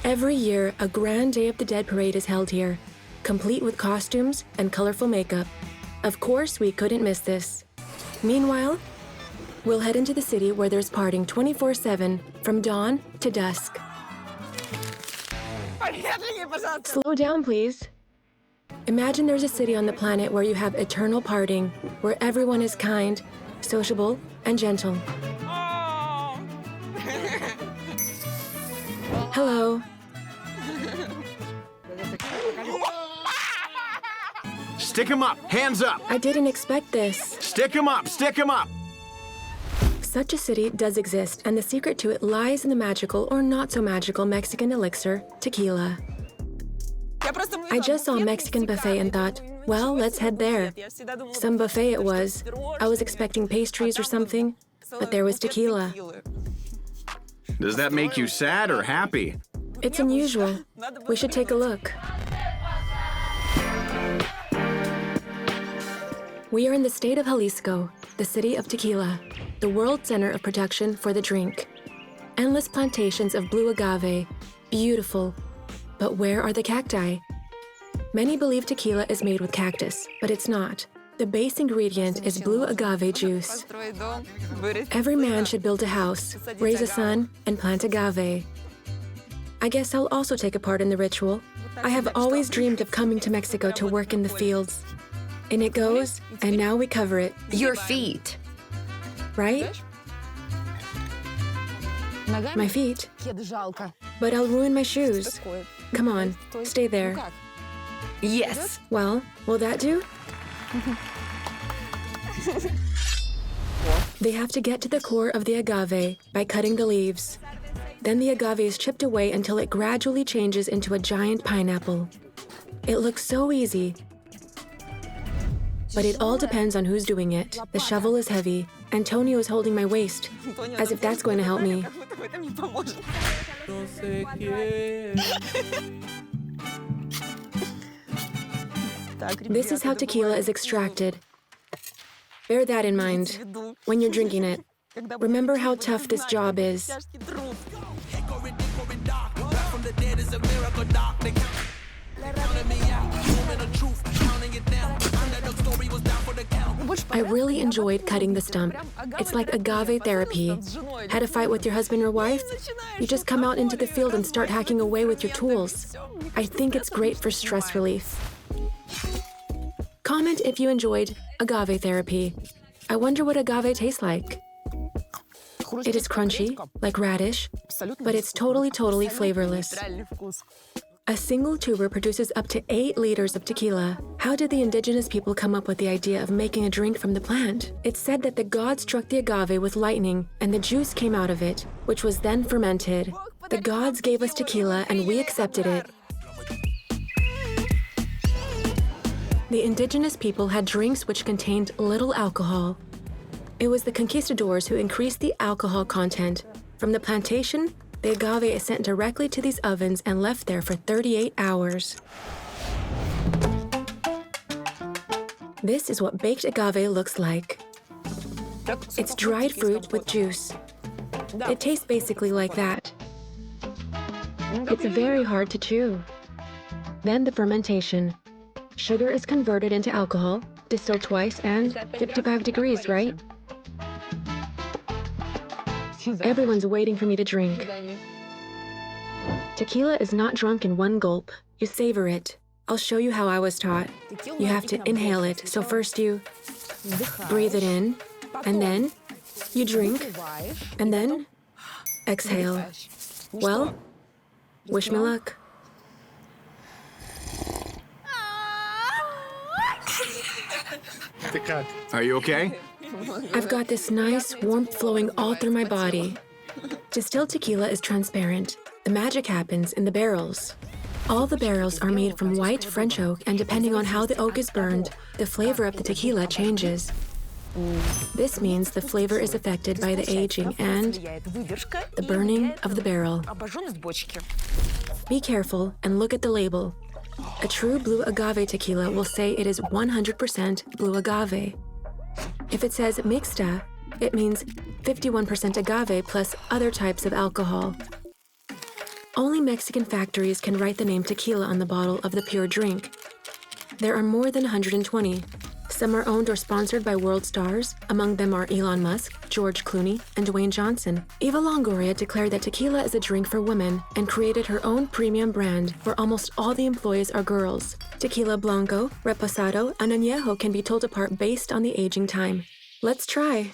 Every year, a grand Day of the Dead parade is held here, complete with costumes and colorful makeup. Of course, we couldn't miss this. Meanwhile, we'll head into the city where there's partying 24/7, from dawn to dusk. Slow down, please. Imagine there's a city on the planet where you have eternal partying, where everyone is kind, sociable, and gentle. Hello. Stick 'em up! Hands up! I didn't expect this. Stick 'em up! Stick 'em up! Such a city does exist, and the secret to it lies in the magical or not so magical Mexican elixir, tequila. I just saw a Mexican buffet and thought, well, let's head there. Some buffet it was. I was expecting pastries or something, but there was tequila. Does that make you sad or happy? It's unusual. We should take a look. We are in the state of Jalisco, the city of tequila, the world center of production for the drink. Endless plantations of blue agave, beautiful. But where are the cacti? Many believe tequila is made with cactus, but it's not. The base ingredient is blue agave juice. Every man should build a house, raise a son, and plant agave. I guess I'll also take a part in the ritual. I have always dreamed of coming to Mexico to work in the fields. In it goes, and now we cover it. Your feet. Right? My feet. But I'll ruin my shoes. Come on, stay there. Yes. Well, will that do? They have to get to the core of the agave by cutting the leaves. Then the agave is chipped away until it gradually changes into a giant pineapple. It looks so easy. But it all depends on who's doing it. The shovel is heavy. Antonio is holding my waist, as if that's going to help me. This is how tequila is extracted. Bear that in mind when you're drinking it. Remember how tough this job is. I really enjoyed cutting the stump. It's like agave therapy. Had a fight with your husband or wife? You just come out into the field and start hacking away with your tools. I think it's great for stress relief. Comment if you enjoyed agave therapy. I wonder what agave tastes like. It is crunchy, like radish, but it's totally flavorless. A single tuber produces up to 8 liters of tequila. How did the indigenous people come up with the idea of making a drink from the plant? It's said that the gods struck the agave with lightning and the juice came out of it, which was then fermented. The gods gave us tequila and we accepted it. The indigenous people had drinks which contained little alcohol. It was the conquistadors who increased the alcohol content. From the plantation, the agave is sent directly to these ovens and left there for 38 hours. This is what baked agave looks like. It's dried fruit with juice. It tastes basically like that. It's very hard to chew. Then the fermentation. Sugar is converted into alcohol, distilled twice, and 55 degrees, right? Everyone's waiting for me to drink. Tequila is not drunk in one gulp. You savor it. I'll show you how I was taught. You have to inhale it. So first you breathe it in, and then you drink, and then exhale. Well, wish me luck. Are you okay? I've got this nice warmth flowing all through my body. Distilled tequila is transparent. The magic happens in the barrels. All the barrels are made from white French oak, and depending on how the oak is burned, the flavor of the tequila changes. This means the flavor is affected by the aging and the burning of the barrel. Be careful and look at the label. A true blue agave tequila will say it is 100% blue agave. If it says mixta, it means 51% agave plus other types of alcohol. Only Mexican factories can write the name tequila on the bottle of the pure drink. There are more than 120. Some are owned or sponsored by world stars. Among them are Elon Musk, George Clooney, and Dwayne Johnson. Eva Longoria declared that tequila is a drink for women and created her own premium brand where almost all the employees are girls. Tequila Blanco, Reposado, and Añejo can be told apart based on the aging time. Let's try.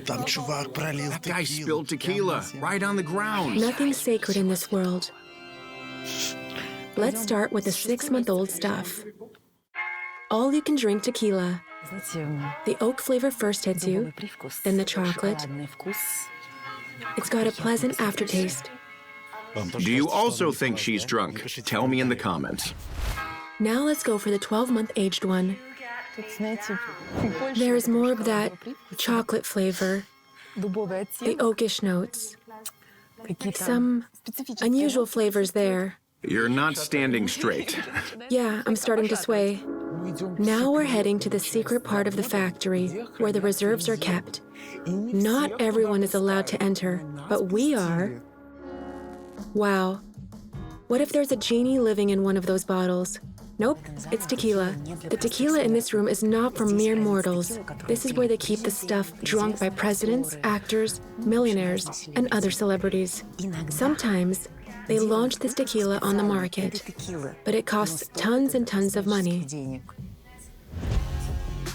That guy spilled tequila right on the ground. Nothing's sacred in this world. Let's start with the 6-month-old stuff. All you can drink tequila. The oak flavor first hits you, then the chocolate. It's got a pleasant aftertaste. Do you also think she's drunk? Tell me in the comments. Now let's go for the 12-month aged one. There is more of that chocolate flavor, the oakish notes, some unusual flavors there. You're not standing straight. Yeah, I'm starting to sway. Now we're heading to the secret part of the factory where the reserves are kept. Not everyone is allowed to enter, but we are. Wow. What if there's a genie living in one of those bottles? Nope, it's tequila. The tequila in this room is not for mere mortals. This is where they keep the stuff drunk by presidents, actors, millionaires, and other celebrities. Sometimes, they launch this tequila on the market, but it costs tons and tons of money.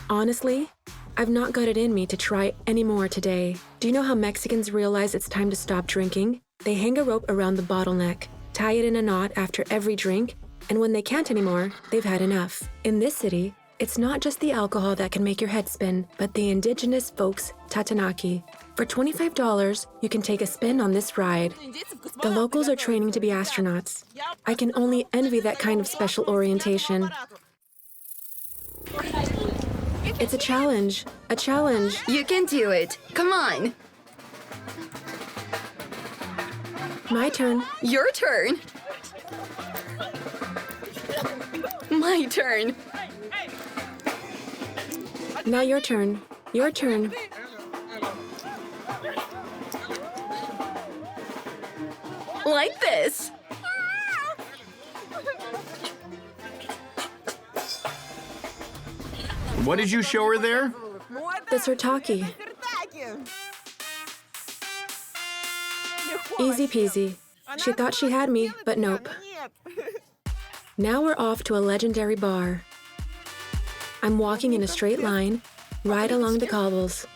Honestly, I've not got it in me to try any more today. Do you know how Mexicans realize it's time to stop drinking? They hang a rope around the bottleneck, tie it in a knot after every drink, and when they can't anymore, they've had enough. In this city, it's not just the alcohol that can make your head spin, but the indigenous folks' tatanaki. For $25, you can take a spin on this ride. The locals are training to be astronauts. I can only envy that kind of special orientation. It's a challenge. A challenge. You can do it. Come on. My turn. Your turn. My turn. Now your turn. Your turn. Like this. What did you show her there? The sirtaki. Easy peasy. She thought she had me, but nope. Now we're off to a legendary bar. I'm walking in a straight line, right along the cobbles.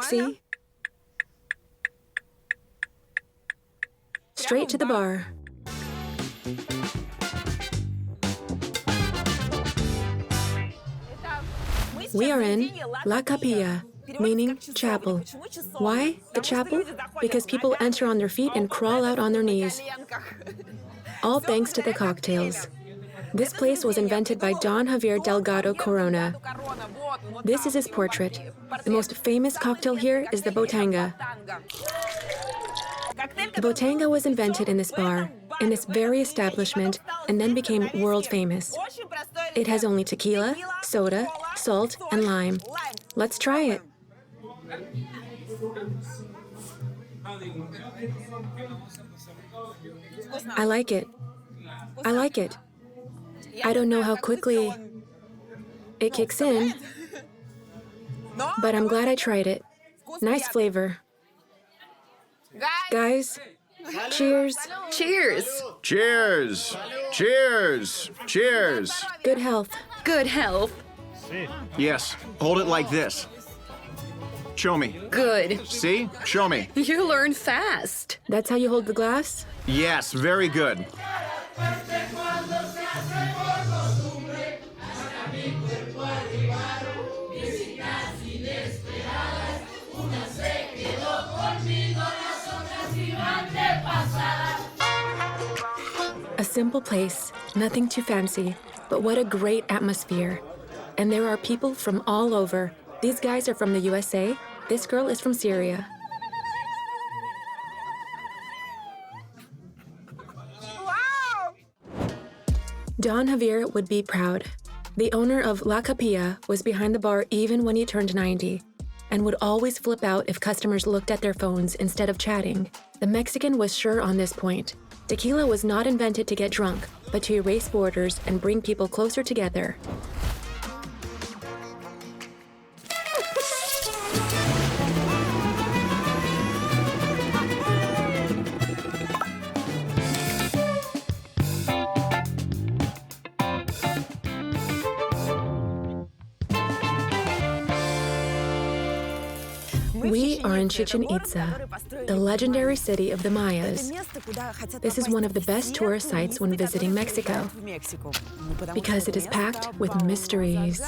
See? Straight to the bar. We are in La Capilla, meaning chapel. Why the chapel? Because people enter on their feet and crawl out on their knees. All thanks to the cocktails. This place was invented by Don Javier Delgado Corona. This is his portrait. The most famous cocktail here is the botanga. The botanga was invented in this bar, in this very establishment, and then became world famous. It has only tequila, soda, salt, and lime. Let's try it. I like it. I like it. I don't know how quickly it kicks in, but I'm glad I tried it. Nice flavor. Guys, cheers. Cheers. Cheers! Cheers! Cheers! Good health. Good health. Yes, hold it like this. Show me. Good. See? Show me. You learn fast. That's how you hold the glass? Yes, very good. A simple place, nothing too fancy, but what a great atmosphere. And there are people from all over. These guys are from the USA. This girl is from Syria. Wow! Don Javier would be proud. The owner of La Capilla was behind the bar even when he turned 90. and would always flip out if customers looked at their phones instead of chatting. The Mexican was sure on this point. Tequila was not invented to get drunk, but to erase borders and bring people closer together. We are in Chichen Itza, the legendary city of the Mayas. This is one of the best tourist sites when visiting Mexico, because it is packed with mysteries.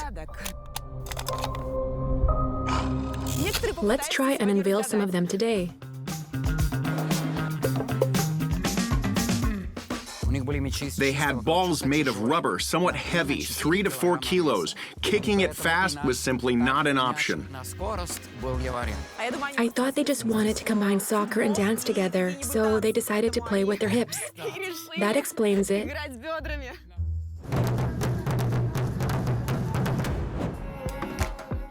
Let's try and unveil some of them today. They had balls made of rubber, somewhat heavy, 3 to 4 kilos. Kicking it fast was simply not an option. I thought they just wanted to combine soccer and dance together, so they decided to play with their hips. That explains it.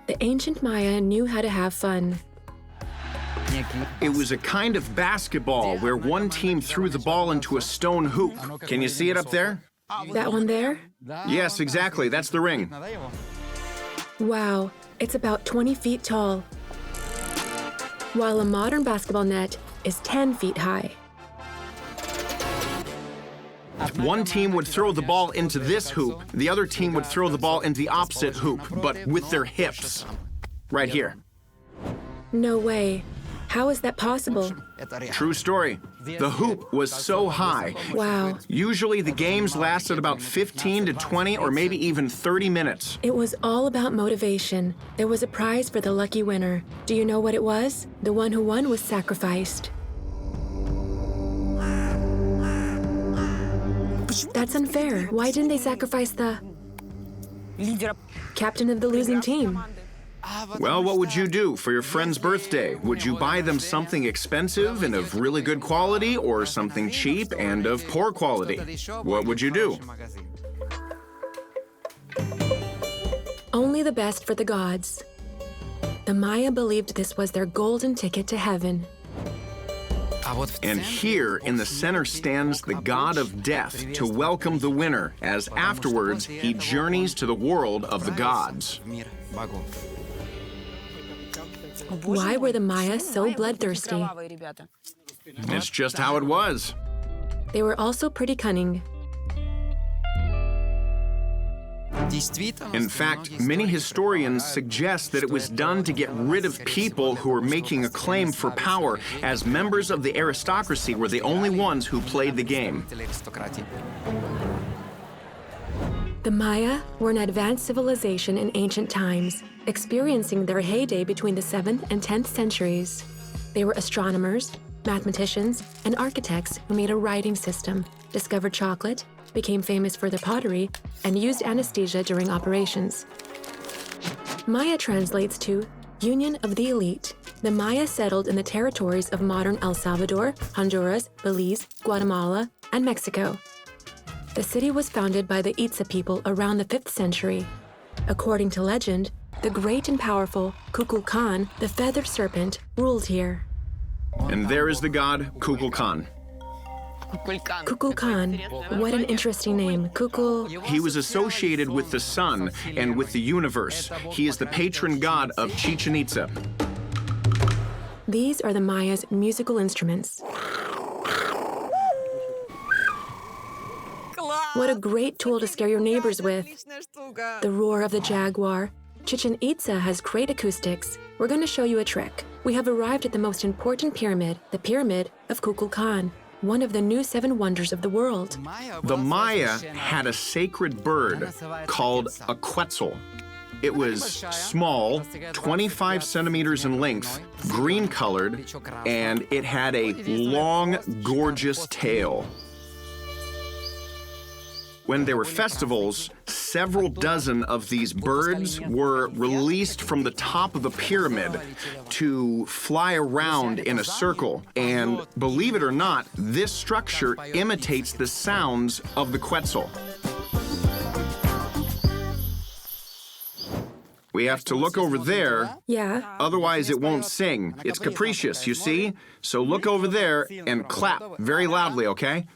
The ancient Maya knew how to have fun. It was a kind of basketball where one team threw the ball into a stone hoop. Can you see it up there? That one there? Yes, exactly. That's the ring. Wow, it's about 20 feet tall, while a modern basketball net is 10 feet high. One team would throw the ball into this hoop. The other team would throw the ball into the opposite hoop, but with their hips. Right here. No way. How is that possible? True story. The hoop was so high. Wow. Usually the games lasted about 15 to 20 or maybe even 30 minutes. It was all about motivation. There was a prize for the lucky winner. Do you know what it was? The one who won was sacrificed. That's unfair. Why didn't they sacrifice the captain of the losing team? Well, what would you do for your friend's birthday? Would you buy them something expensive and of really good quality, or something cheap and of poor quality? What would you do? Only the best for the gods. The Maya believed this was their golden ticket to heaven. And here in the center stands the god of death to welcome the winner, as afterwards he journeys to the world of the gods. Why were the Maya so bloodthirsty? It's just how it was. They were also pretty cunning. In fact, many historians suggest that it was done to get rid of people who were making a claim for power, as members of the aristocracy were the only ones who played the game. The Maya were an advanced civilization in ancient times, experiencing their heyday between the 7th and 10th centuries. They were astronomers, mathematicians, and architects who made a writing system, discovered chocolate, became famous for their pottery, and used anesthesia during operations. Maya translates to Union of the Elite. The Maya settled in the territories of modern El Salvador, Honduras, Belize, Guatemala, and Mexico. The city was founded by the Itza people around the 5th century. According to legend, the great and powerful Kukulkan, the feathered serpent, ruled here. And there is the god Kukulkan. Kukulkan, what an interesting name. Kukul. He was associated with the sun and with the universe. He is the patron god of Chichen Itza. These are the Maya's musical instruments. What a great tool to scare your neighbors with. The roar of the jaguar. Chichen Itza has great acoustics. We're going to show you a trick. We have arrived at the most important pyramid, the Pyramid of Kukulkan, one of the new 7 wonders of the world. The Maya had a sacred bird called a quetzal. It was small, 25 centimeters in length, green-colored, and it had a long, gorgeous tail. When there were festivals, several dozen of these birds were released from the top of the pyramid to fly around in a circle. And believe it or not, this structure imitates the sounds of the quetzal. We have to look over there, Yeah. otherwise it won't sing. It's capricious, you see? So look over there and clap very loudly, okay?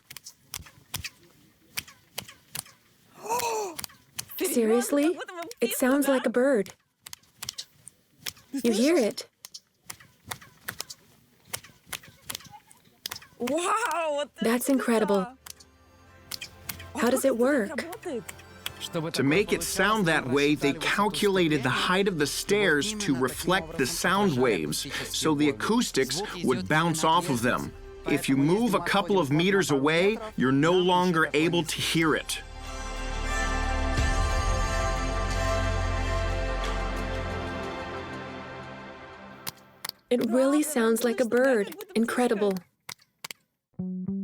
Seriously? It sounds like a bird. You hear it. Wow! That's incredible. How does it work? To make it sound that way, they calculated the height of the stairs to reflect the sound waves, so the acoustics would bounce off of them. If you move a couple of meters away, you're no longer able to hear it. It really sounds like a bird. Incredible.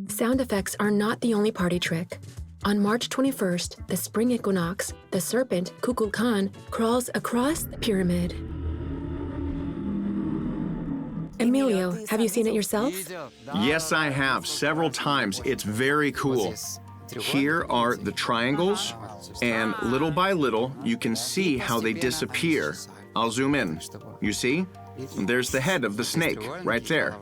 Sound effects are not the only party trick. On March 21st, the spring equinox, the serpent, Kukulkan, crawls across the pyramid. Emilio, have you seen it yourself? Yes, I have, several times. It's very cool. Here are the triangles, and little by little, you can see how they disappear. I'll zoom in. You see? There's the head of the snake, right there.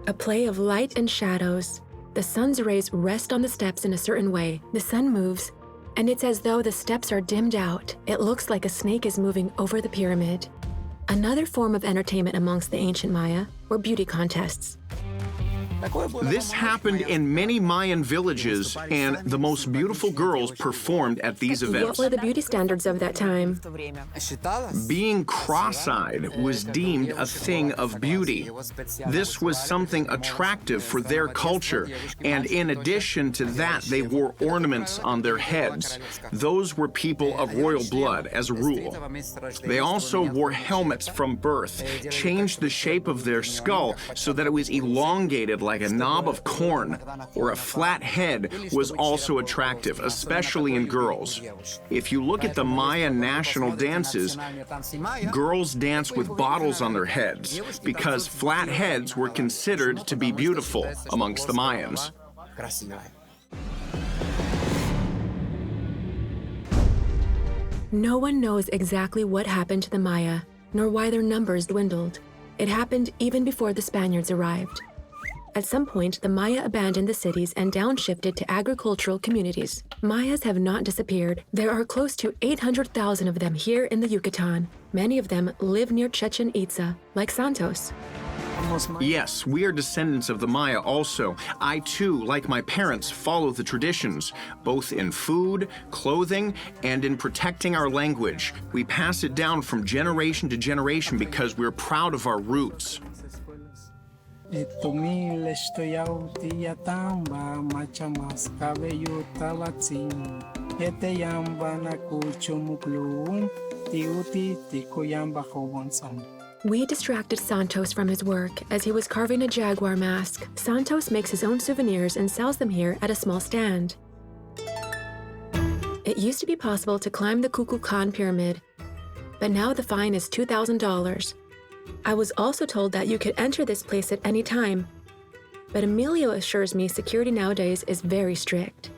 A play of light and shadows. The sun's rays rest on the steps in a certain way. The sun moves, and it's as though the steps are dimmed out. It looks like a snake is moving over the pyramid. Another form of entertainment amongst the ancient Maya were beauty contests. This happened in many Mayan villages, and the most beautiful girls performed at these What events. were the beauty standards of that time? Being cross-eyed was deemed a thing of beauty. This was something attractive for their culture, and in addition to that, they wore ornaments on their heads. Those were people of royal blood, as a rule. They also wore helmets from birth, changed the shape of their skull so that it was elongated like a knob of corn, or a flat head was also attractive, especially in girls. If you look at the Maya national dances, girls dance with bottles on their heads because flat heads were considered to be beautiful amongst the Mayans. No one knows exactly what happened to the Maya, nor why their numbers dwindled. It happened even before the Spaniards arrived. At some point, the Maya abandoned the cities and downshifted to agricultural communities. Mayas have not disappeared. There are close to 800,000 of them here in the Yucatan. Many of them live near Chichen Itza, like Santos. Yes, we are descendants of the Maya also. I too, like my parents, follow the traditions, both in food, clothing, and in protecting our language. We pass it down from generation to generation because we're proud of our roots. We distracted Santos from his work as he was carving a jaguar mask. Santos makes his own souvenirs and sells them here at a small stand. It used to be possible to climb the Kukulkan pyramid, but now the fine is $2,000. I was also told that you could enter this place at any time, but Emilio assures me security nowadays is very strict.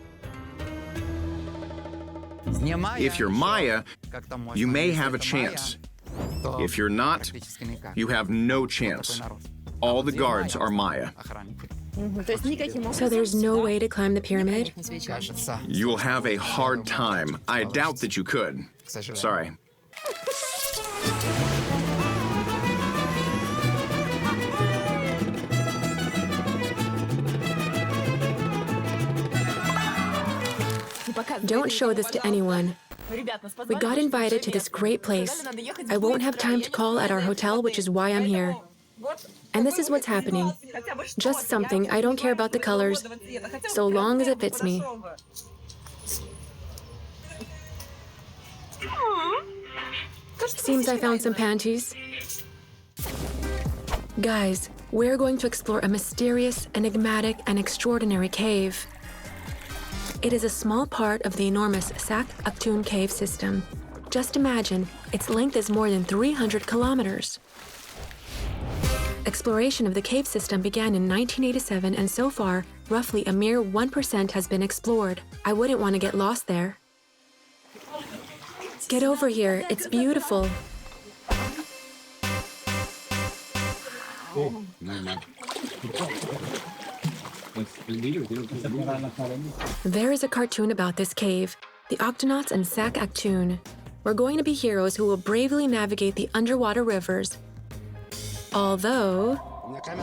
If you're Maya, you may have a chance. If you're not, you have no chance. All the guards are Maya. So there's no way to climb the pyramid? You'll have a hard time. I doubt that you could. Sorry. Don't show this to anyone. We got invited to this great place. I won't have time to call at our hotel, which is why I'm here. And this is what's happening. Just something. I don't care about the colors, so long as it fits me. Seems I found some panties. Guys, we're going to explore a mysterious, enigmatic, and extraordinary cave. It is a small part of the enormous Sak Aktun cave system. Just imagine, its length is more than 300 kilometers. Exploration of the cave system began in 1987, and so far, roughly a mere 1% has been explored. I wouldn't want to get lost there. Get over here, it's beautiful. There is a cartoon about this cave, the Octonauts and Sac Actun. We're going to be heroes who will bravely navigate the underwater rivers. Although,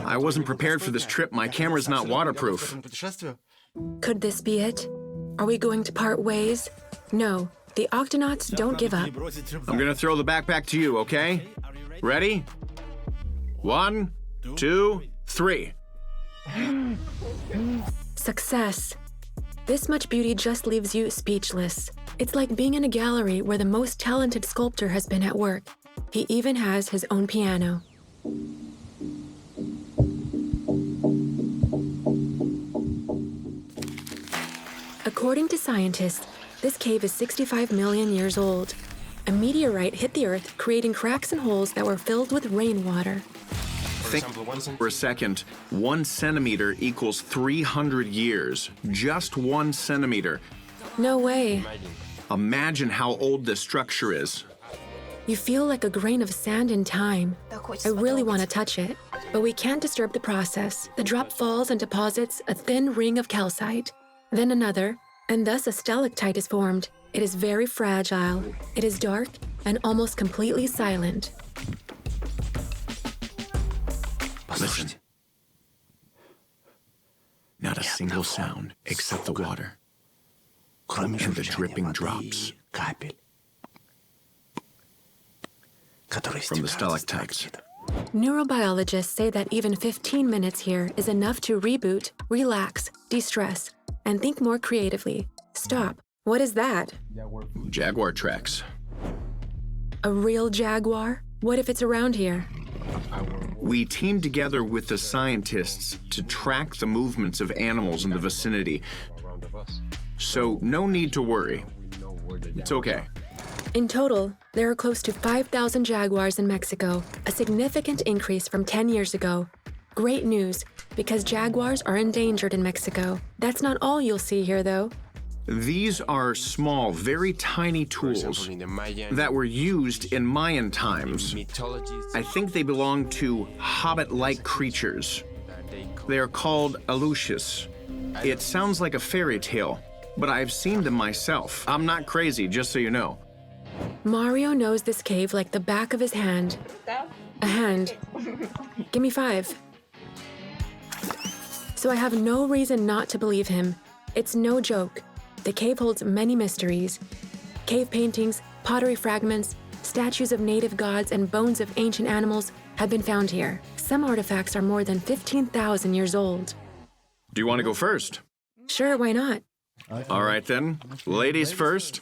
I wasn't prepared for this trip. My camera's not waterproof. could this be it? Are we going to part ways? No, the Octonauts don't give up. I'm gonna throw the backpack to you, okay? Ready? 1, 2, 3. Success. This much beauty just leaves you speechless. It's like being in a gallery where the most talented sculptor has been at work. He even has his own piano. According to scientists, this cave is 65 million years old. A meteorite hit the Earth, creating cracks and holes that were filled with rainwater. Think for a second. 1 centimeter equals 300 years. Just 1 centimeter. No way. Imagine how old this structure is. You feel like a grain of sand in time. I really want to touch it, but we can't disturb the process. The drop falls and deposits a thin ring of calcite, then another, and thus a stalactite is formed. It is very fragile. It is dark and almost completely silent. Listen. Not a single sound except the water and the dripping drops from the stalactites. Neurobiologists say that even 15 minutes here is enough to reboot, relax, de-stress, and think more creatively. Stop. What is that? Jaguar tracks. A real jaguar? What if it's around here? We teamed together with the scientists to track the movements of animals in the vicinity. So no need to worry. It's okay. In total, there are close to 5,000 jaguars in Mexico, a significant increase from 10 years ago. Great news, because jaguars are endangered in Mexico. That's not all you'll see here, though. These are small, very tiny tools that were used in Mayan times. I think they belong to hobbit-like creatures. They are called aluches. It sounds like a fairy tale, but I've seen them myself. I'm not crazy, just so you know. Mario knows this cave like the back of his hand. A hand. Give me 5. So I have no reason not to believe him. It's no joke. The cave holds many mysteries. Cave paintings, pottery fragments, statues of native gods, and bones of ancient animals have been found here. Some artifacts are more than 15,000 years old. Do you want to go first? Sure, why not? All right then. Ladies first.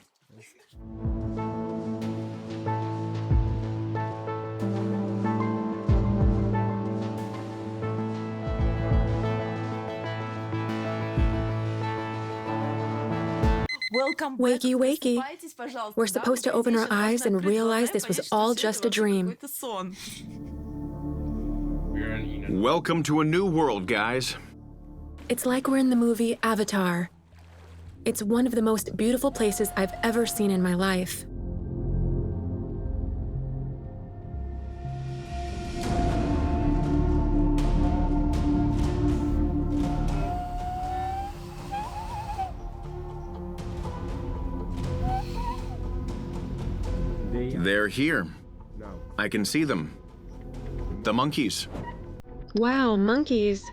Wakey, wakey. We're supposed to open our eyes and realize this was all just a dream. Welcome to a new world, guys. It's like we're in the movie Avatar. It's one of the most beautiful places I've ever seen in my life. They're here. I can see them. The monkeys. Wow, monkeys.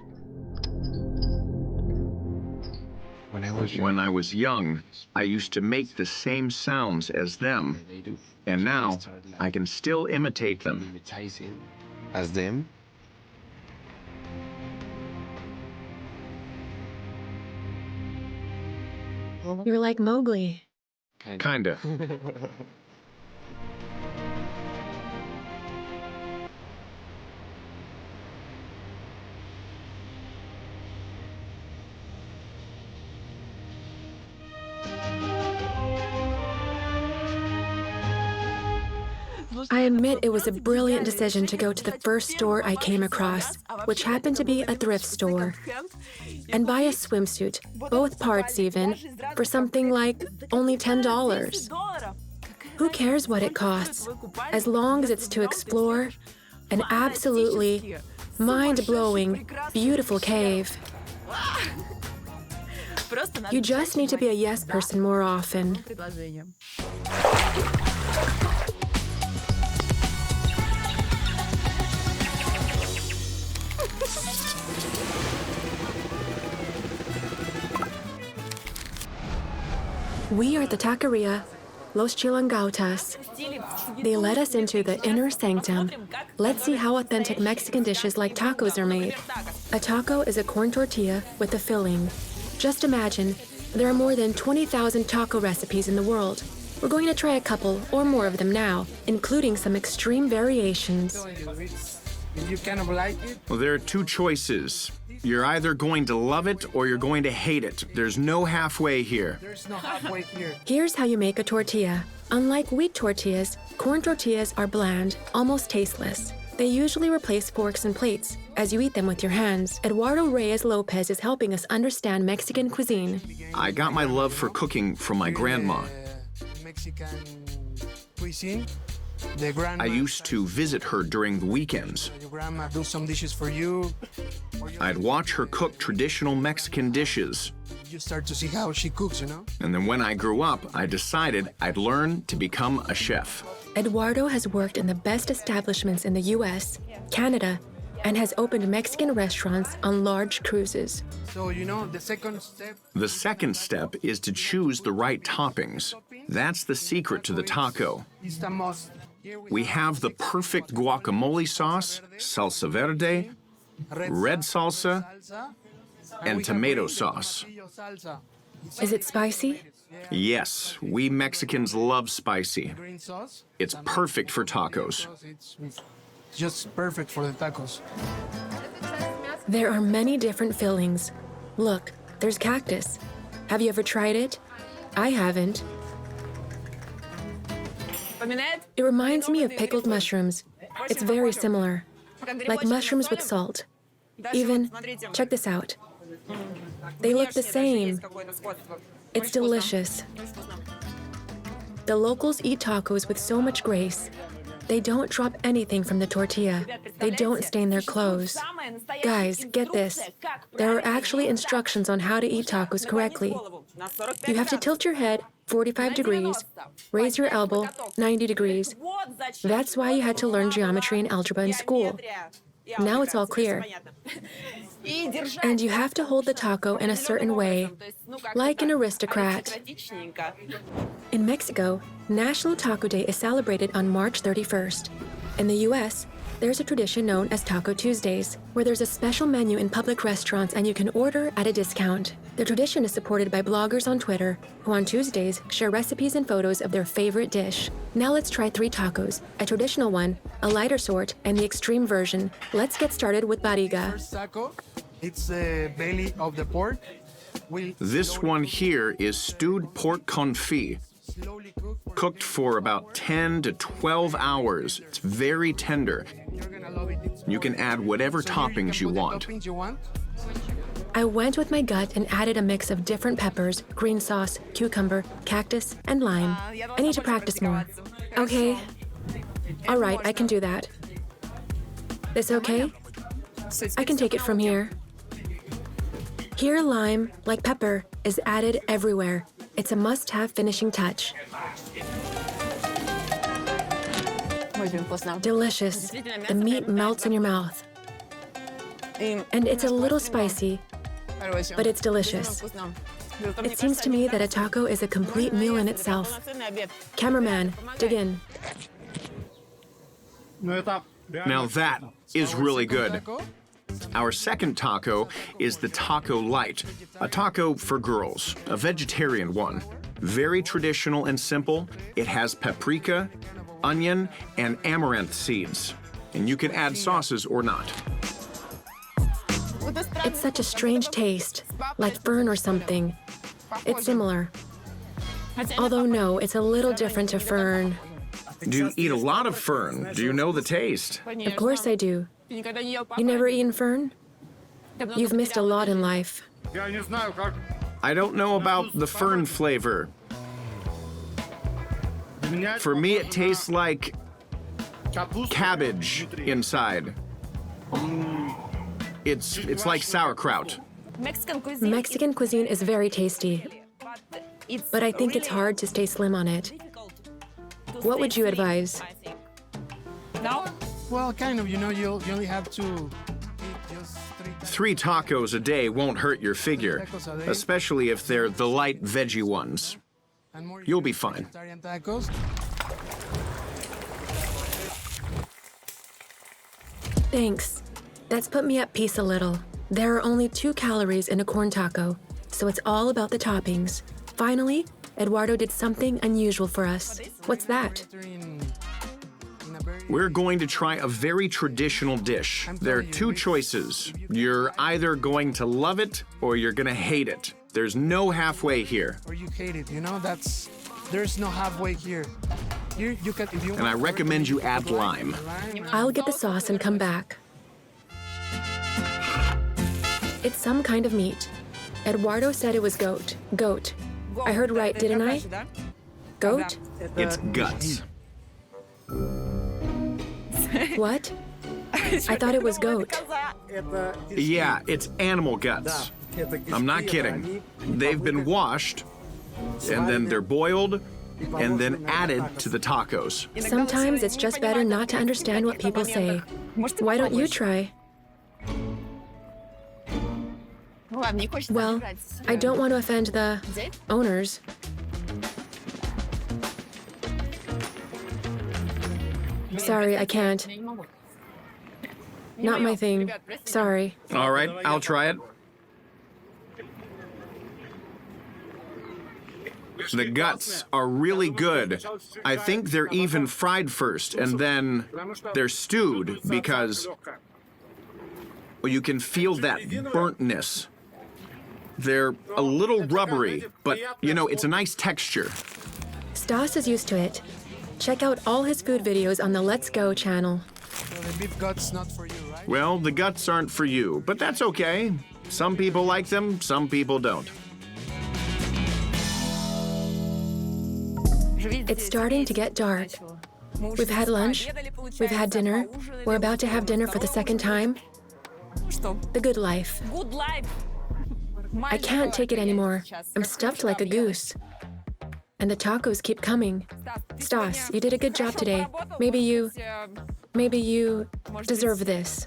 When I was young, I used to make the same sounds as them. And now, I can still imitate them. As them? You're like Mowgli. Kinda. I admit it was a brilliant decision to go to the first store I came across, which happened to be a thrift store, and buy a swimsuit, both parts even, for something like only $10. Who cares what it costs, as long as it's to explore an absolutely mind-blowing, beautiful cave. You just need to be a yes person more often. We are at the taqueria Los Chilangautas. They led us into the inner sanctum. Let's see how authentic Mexican dishes like tacos are made. A taco is a corn tortilla with a filling. Just imagine, there are more than 20,000 taco recipes in the world. We're going to try a couple or more of them now, including some extreme variations. You kind of like it. Well, there are two choices. You're either going to love it or you're going to hate it. There's no halfway here. There's no halfway here. Here's how you make a tortilla. Unlike wheat tortillas, corn tortillas are bland, almost tasteless. They usually replace forks and plates as you eat them with your hands. Eduardo Reyes Lopez is helping us understand Mexican cuisine. I got my love for cooking from my grandma. Mexican cuisine. The grandma, I used to visit her during the weekends. your grandma do some dishes for you. I'd watch her cook traditional Mexican dishes. You start to see how she cooks, you know? And then when I grew up, I decided I'd learn to become a chef. Eduardo has worked in the best establishments in the US, Canada, and has opened Mexican restaurants on large cruises. So, you know, the second step, The second step is to choose the right toppings. That's the secret to the taco. is the most. Here we We have the perfect guacamole sauce, salsa verde, red salsa, salsa, and we have tomato green sauce. tomatillo salsa. Is it spicy? Yes, we Mexicans love spicy. Green sauce. It's perfect for tacos. It's just perfect for the tacos. There are many different fillings. Look, there's cactus. Have you ever tried it? I haven't. It reminds me of pickled mushrooms. It's very similar, like mushrooms with salt. Even, check this out. They look the same. It's delicious. The locals eat tacos with so much grace. They don't drop anything from the tortilla. They don't stain their clothes. Guys, get this. There are actually instructions on how to eat tacos correctly. You have to tilt your head 45 degrees, raise your elbow 90 degrees. That's why you had to learn geometry and algebra in school. Now it's all clear. And you have to hold the taco in a certain way, like an aristocrat. In Mexico, National Taco Day is celebrated on March 31st. In the US, there's a tradition known as Taco Tuesdays, where there's a special menu in public restaurants and you can order at a discount. The tradition is supported by bloggers on Twitter, who on Tuesdays share recipes and photos of their favorite dish. Now let's try 3 tacos, a traditional one, a lighter sort, and the extreme version. Let's get started with barriga. First taco, it's the belly of the pork. We This one here is stewed pork confit, slowly cook. cooked for about 10 to 12 hours. It's very tender. You're gonna love it. It's You can add whatever so here toppings you put the want. toppings you want. I went with my gut and added a mix of different peppers, green sauce, cucumber, cactus, and lime. I need to practice more. Okay. All right, I can do that. This okay? I can take it from here. Here, lime, like pepper, is added everywhere. It's a must-have finishing touch. Delicious. The meat melts in your mouth. And it's a little spicy, but it's delicious. It seems to me that a taco is a complete meal in itself. Cameraman, dig in. Now that is really good. Taco. Our second taco is the taco light, a taco for girls, a vegetarian one. Very traditional and simple. It has paprika, onion, and amaranth seeds. And you can add sauces or not. It's such a strange taste, like fern or something. It's similar. Although no, it's a little different to fern. Do you eat a lot of fern? Do you know the taste? Of course I do. You never eaten fern? You've missed a lot in life. I don't know about the fern flavor. For me, it tastes like cabbage inside. It's like sauerkraut. Mexican cuisine is very tasty, but I think it's hard to stay slim on it. What would you advise? Well, kind of. You know, you only have to eat just 3 tacos a day won't hurt your figure, especially if they're the light veggie ones. and more. You'll be fine. Vegetarian tacos. Thanks. That's put me at peace a little. There are only 2 calories in a corn taco, so it's all about the toppings. Finally, Eduardo did something unusual for us. What's that? We're going to try a very traditional dish. There are 2 choices. You're either going to love it or you're gonna hate it. There's no halfway here. Or you hate it, you know? There's no halfway here. You can, if you And I recommend you add lime. I'll get the sauce and come back. It's some kind of meat. Eduardo said it was goat. Goat. I heard right, didn't I? Goat? It's guts. What? I thought it was goat. Yeah, it's animal guts. I'm not kidding. They've been washed, and then they're boiled, and then added to the tacos. Sometimes it's just better not to understand what people say. Why don't you try? Well, I don't want to offend the owners. Sorry, I can't. Not my thing. Sorry. All right, I'll try it. The guts are really good. I think they're even fried first, and then they're stewed because, well, you can feel that burntness. They're a little rubbery, but, you know, it's a nice texture. Stas is used to it. Check out all his food videos on the Let's Go channel. So the beef gut's not for you, right? Well, the guts aren't for you, but that's okay. Some people like them, some people don't. It's starting to get dark. We've had lunch, we've had dinner, we're about to have dinner for the second time. The good life. I can't take it anymore. I'm stuffed like a goose. And the tacos keep coming. Stas, you did a good job today. Maybe you deserve this.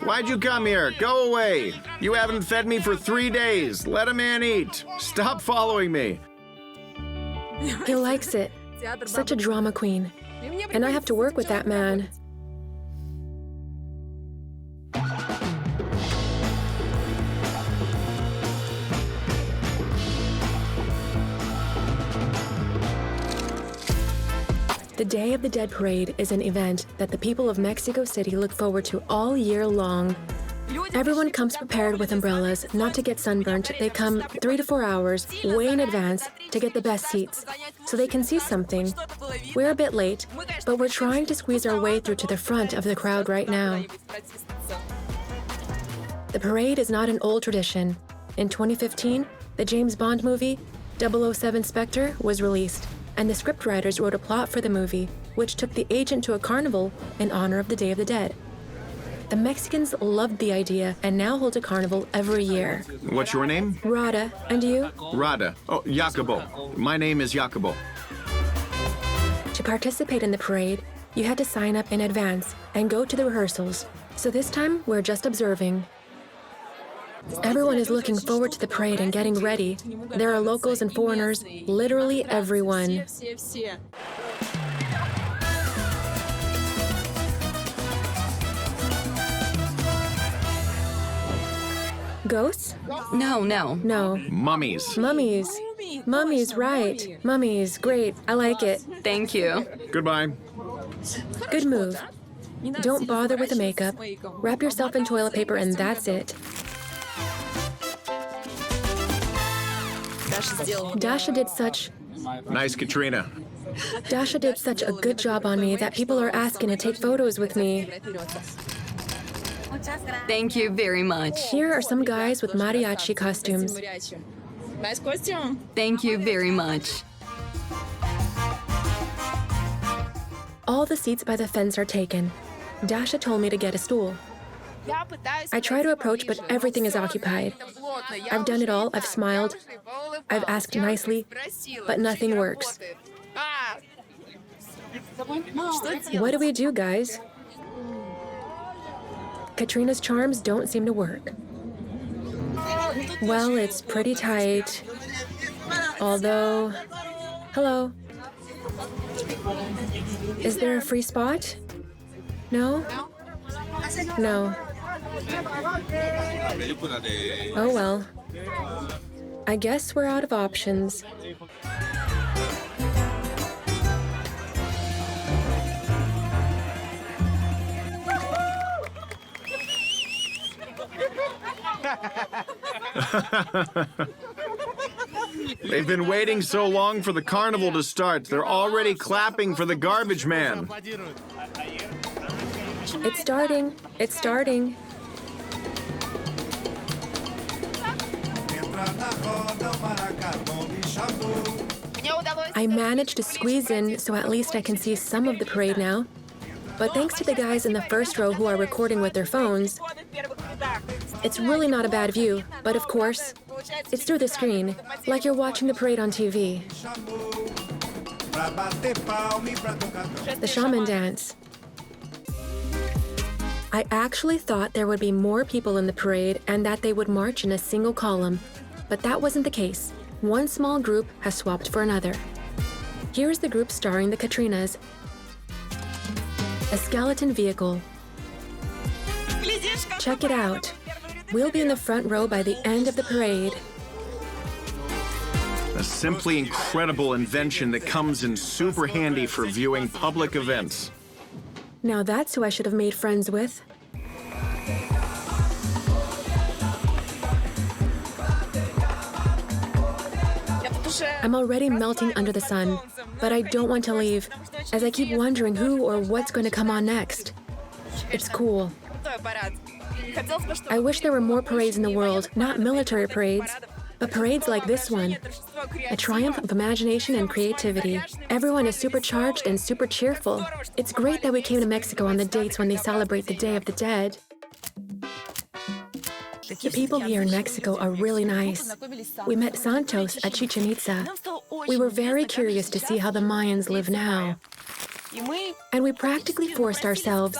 Why'd you come here? Go away. You haven't fed me for 3 days. Let a man eat. Stop following me. He likes it. Such a drama queen. And I have to work with that man. The Day of the Dead Parade is an event that the people of Mexico City look forward to all year long. Everyone comes prepared with umbrellas, not to get sunburnt. They come 3 to 4 hours, way in advance, to get the best seats, so they can see something. We're a bit late, but we're trying to squeeze our way through to the front of the crowd right now. The parade is not an old tradition. In 2015, the James Bond movie, 007 Spectre, was released, and the scriptwriters wrote a plot for the movie, which took the agent to a carnival in honor of the Day of the Dead. The Mexicans loved the idea and now hold a carnival every year. What's your name? Rada, and you? Rada. Oh, Jacobo. My name is Jacobo. To participate in the parade, you had to sign up in advance and go to the rehearsals. So this time, we're just observing. Everyone is looking forward to the parade and getting ready. There are locals and foreigners, literally everyone. Ghosts? No. No. Mummies. Mummies. Mummies, right. Mummies, great. I like it. Thank you. Goodbye. Good move. Don't bother with the makeup. Wrap yourself in toilet paper and that's it. Dasha did such Nice, Katrina. Dasha did such a good job on me that people are asking to take photos with me. Thank you very much. Here are some guys with mariachi costumes. Thank you very much. All the seats by the fence are taken. Dasha told me to get a stool. I try to approach, but everything is occupied. I've done it all. I've smiled. I've asked nicely, but nothing works. What do we do, guys? Katrina's charms don't seem to work. Well, it's pretty tight. Although... Hello. Is there a free spot? No? No. Oh well. I guess we're out of options. They've been waiting so long for the carnival to start. They're already clapping for the garbage man. It's starting. It's starting. I managed to squeeze in so at least I can see some of the parade now. But thanks to the guys in the first row who are recording with their phones, it's really not a bad view. But of course, it's through the screen, like you're watching the parade on TV. The shaman dance. I actually thought there would be more people in the parade and that they would march in a single column, but that wasn't the case. One small group has swapped for another. Here's the group starring the Katrinas. A skeleton vehicle. Check it out. We'll be in the front row by the end of the parade. A simply incredible invention that comes in super handy for viewing public events. Now that's who I should have made friends with. I'm already melting under the sun, but I don't want to leave, as I keep wondering who or what's going to come on next. It's cool. I wish there were more parades in the world, not military parades, but parades like this one. A triumph of imagination and creativity. Everyone is supercharged and super cheerful. It's great that we came to Mexico on the dates when they celebrate the Day of the Dead. The people here in Mexico are really nice. We met Santos at Chichen Itza. We were very curious to see how the Mayans live now. And we practically forced ourselves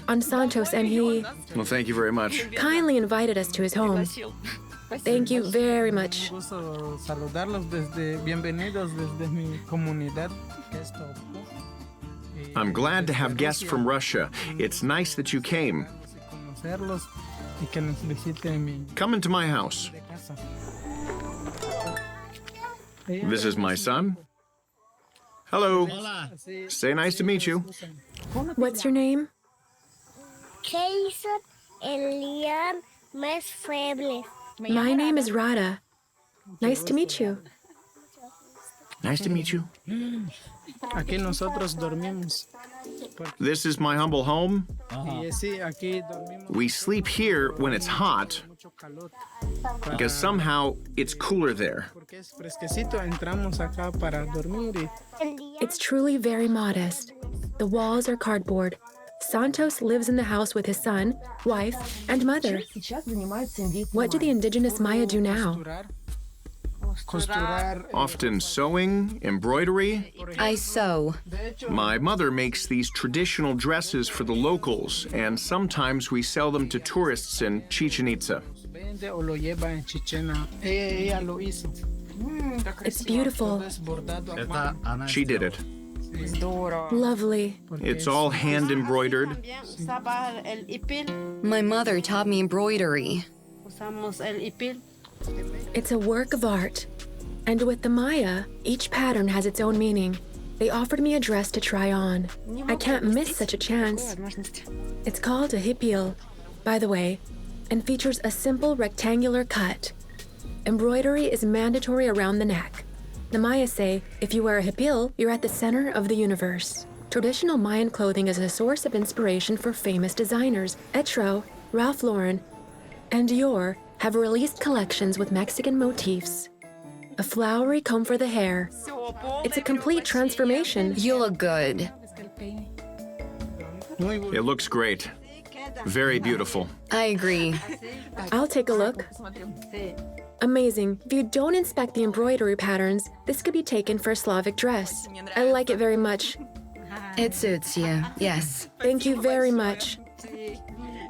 on Santos, and he Well, thank you very much. kindly invited us to his home. Thank you very much. I'm glad to have guests from Russia. It's nice that you came. Come into my house. This is my son. Hello. Say nice to meet you. What's your name? Jason Elian Mes Febles. My name is Rada. Nice to meet you. Nice to meet you. Aquí nosotros dormimos. This is my humble home. Y sí, aquí dormimos We sleep here when it's hot mucho calor. because somehow it's cooler there. Porque es fresquecito, entramos acá para dormir y It's truly very modest. The walls are cardboard. Santos lives in the house with his son, wife, and mother. What do the indigenous Maya do now? costurar. Often sewing, embroidery. I sew. My mother makes these traditional dresses for the locals, and sometimes we sell them to tourists in Chichen Itza. Vende o lo lleva en Chichena. Ella lo hizo. It's beautiful. Es bordado a mano. She did it. Lovely. It's all hand embroidered. My mother taught me embroidery. It's a work of art. And with the Maya, each pattern has its own meaning. They offered me a dress to try on. I can't miss such a chance. It's called a hipil, by the way, and features a simple rectangular cut. Embroidery is mandatory around the neck. The Maya say, if you wear a hipil, you're at the center of the universe. Traditional Mayan clothing is a source of inspiration for famous designers. Etro, Ralph Lauren, and Dior have released collections with Mexican motifs. A flowery comb for the hair. It's a complete transformation. You look good. It looks great. Very beautiful. I agree. I'll take a look. Amazing. If you don't inspect the embroidery patterns, this could be taken for a Slavic dress. I like it very much. It suits you, yes. Thank you very much.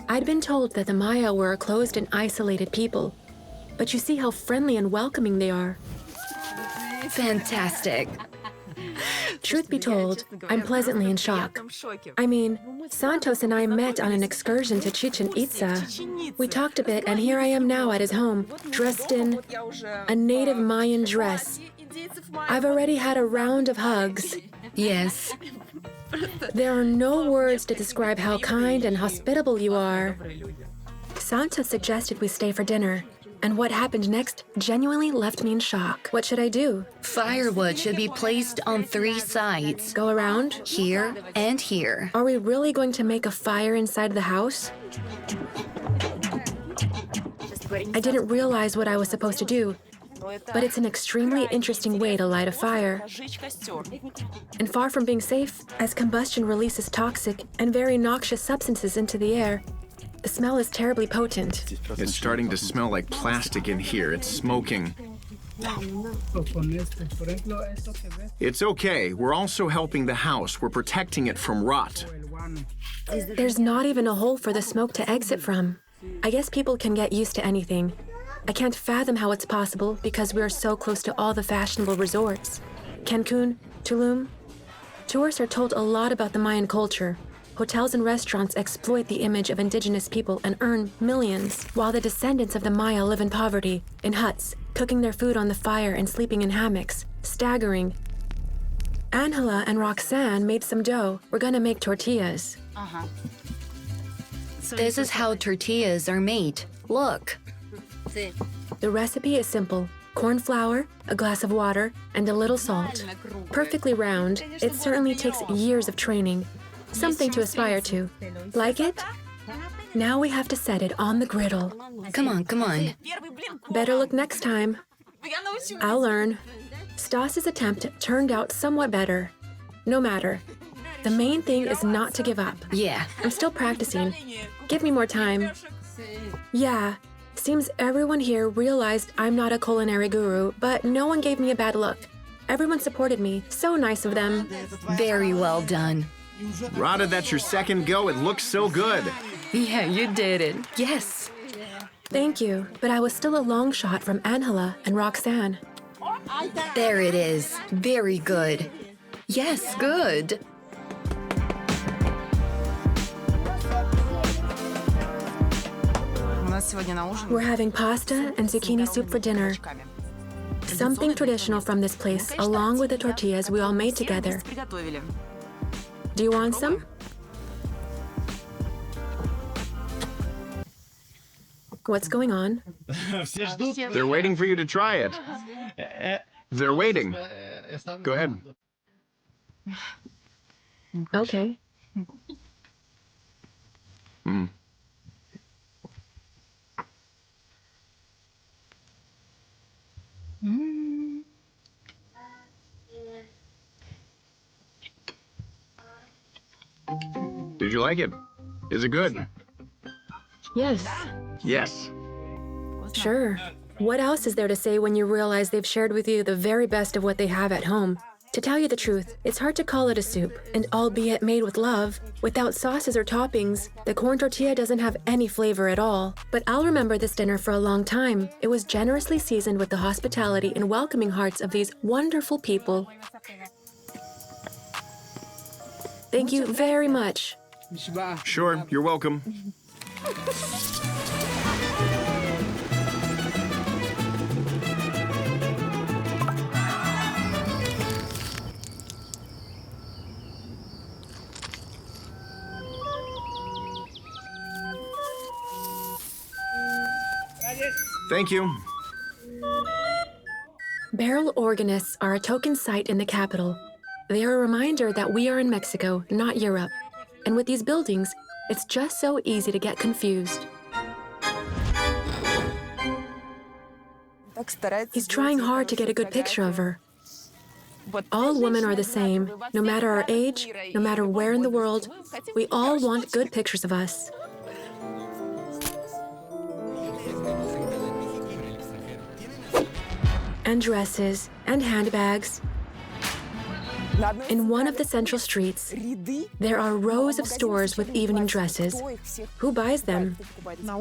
I'd been told that the Maya were a closed and isolated people, but you see how friendly and welcoming they are. Fantastic. Truth be told, I'm pleasantly in shock. I mean, Santos and I met on an excursion to Chichen Itza. We talked a bit, and here I am now at his home, dressed in a native Mayan dress. I've already had a round of hugs. Yes. There are no words to describe how kind and hospitable you are. Santos suggested we stay for dinner, and what happened next genuinely left me in shock. What should I do? Firewood should be placed on 3 sides. Go around? Here and here. Are we really going to make a fire inside the house? I didn't realize what I was supposed to do, but it's an extremely interesting way to light a fire. And far from being safe, as combustion releases toxic and very noxious substances into the air, the smell is terribly potent. It's starting to smell like plastic in here. It's smoking. It's okay. We're also helping the house. We're protecting it from rot. There's not even a hole for the smoke to exit from. I guess people can get used to anything. I can't fathom how it's possible because we are so close to all the fashionable resorts. Cancun, Tulum. Tourists are told a lot about the Mayan culture. Hotels and restaurants exploit the image of indigenous people and earn millions, while the descendants of the Maya live in poverty, in huts, cooking their food on the fire and sleeping in hammocks. Staggering. Angela and Roxanne made some dough. We're gonna make tortillas. This is how tortillas are made. Look. The recipe is simple. Corn flour, a glass of water, and a little salt. Perfectly round, it certainly takes years of training. Something to aspire to. Like it? Now we have to set it on the griddle. Come on, come on. Better luck next time. I'll learn. Stas's attempt turned out somewhat better. No matter. The main thing is not to give up. Yeah. I'm still practicing. Give me more time. Yeah. Seems everyone here realized I'm not a culinary guru, but no one gave me a bad look. Everyone supported me. So nice of them. Very well done. Rada, that's your second go. It looks so good. Yeah, you did it. Yes. Thank you, but I was still a long shot from Angela and Roxanne. There it is. Very good. Yes, good. We're having pasta and zucchini soup for dinner. Something traditional from this place, along with the tortillas we all made together. Do you want some? What's going on? They're waiting for you to try it. They're waiting. Go ahead. Okay. Did you like it? Is it good? Yes. Yes. Sure. What else is there to say when you realize they've shared with you the very best of what they have at home? To tell you the truth, it's hard to call it a soup, and albeit made with love, without sauces or toppings, the corn tortilla doesn't have any flavor at all. But I'll remember this dinner for a long time. It was generously seasoned with the hospitality and welcoming hearts of these wonderful people. Thank you very much. Sure, you're welcome. Thank you. Barrel organists are a token site in the capital. They are a reminder that we are in Mexico, not Europe. And with these buildings, it's just so easy to get confused. He's trying hard to get a good picture of her. All women are the same, no matter our age, no matter where in the world. We all want good pictures of us. And dresses, and handbags. In one of the central streets, there are rows of stores with evening dresses. Who buys them?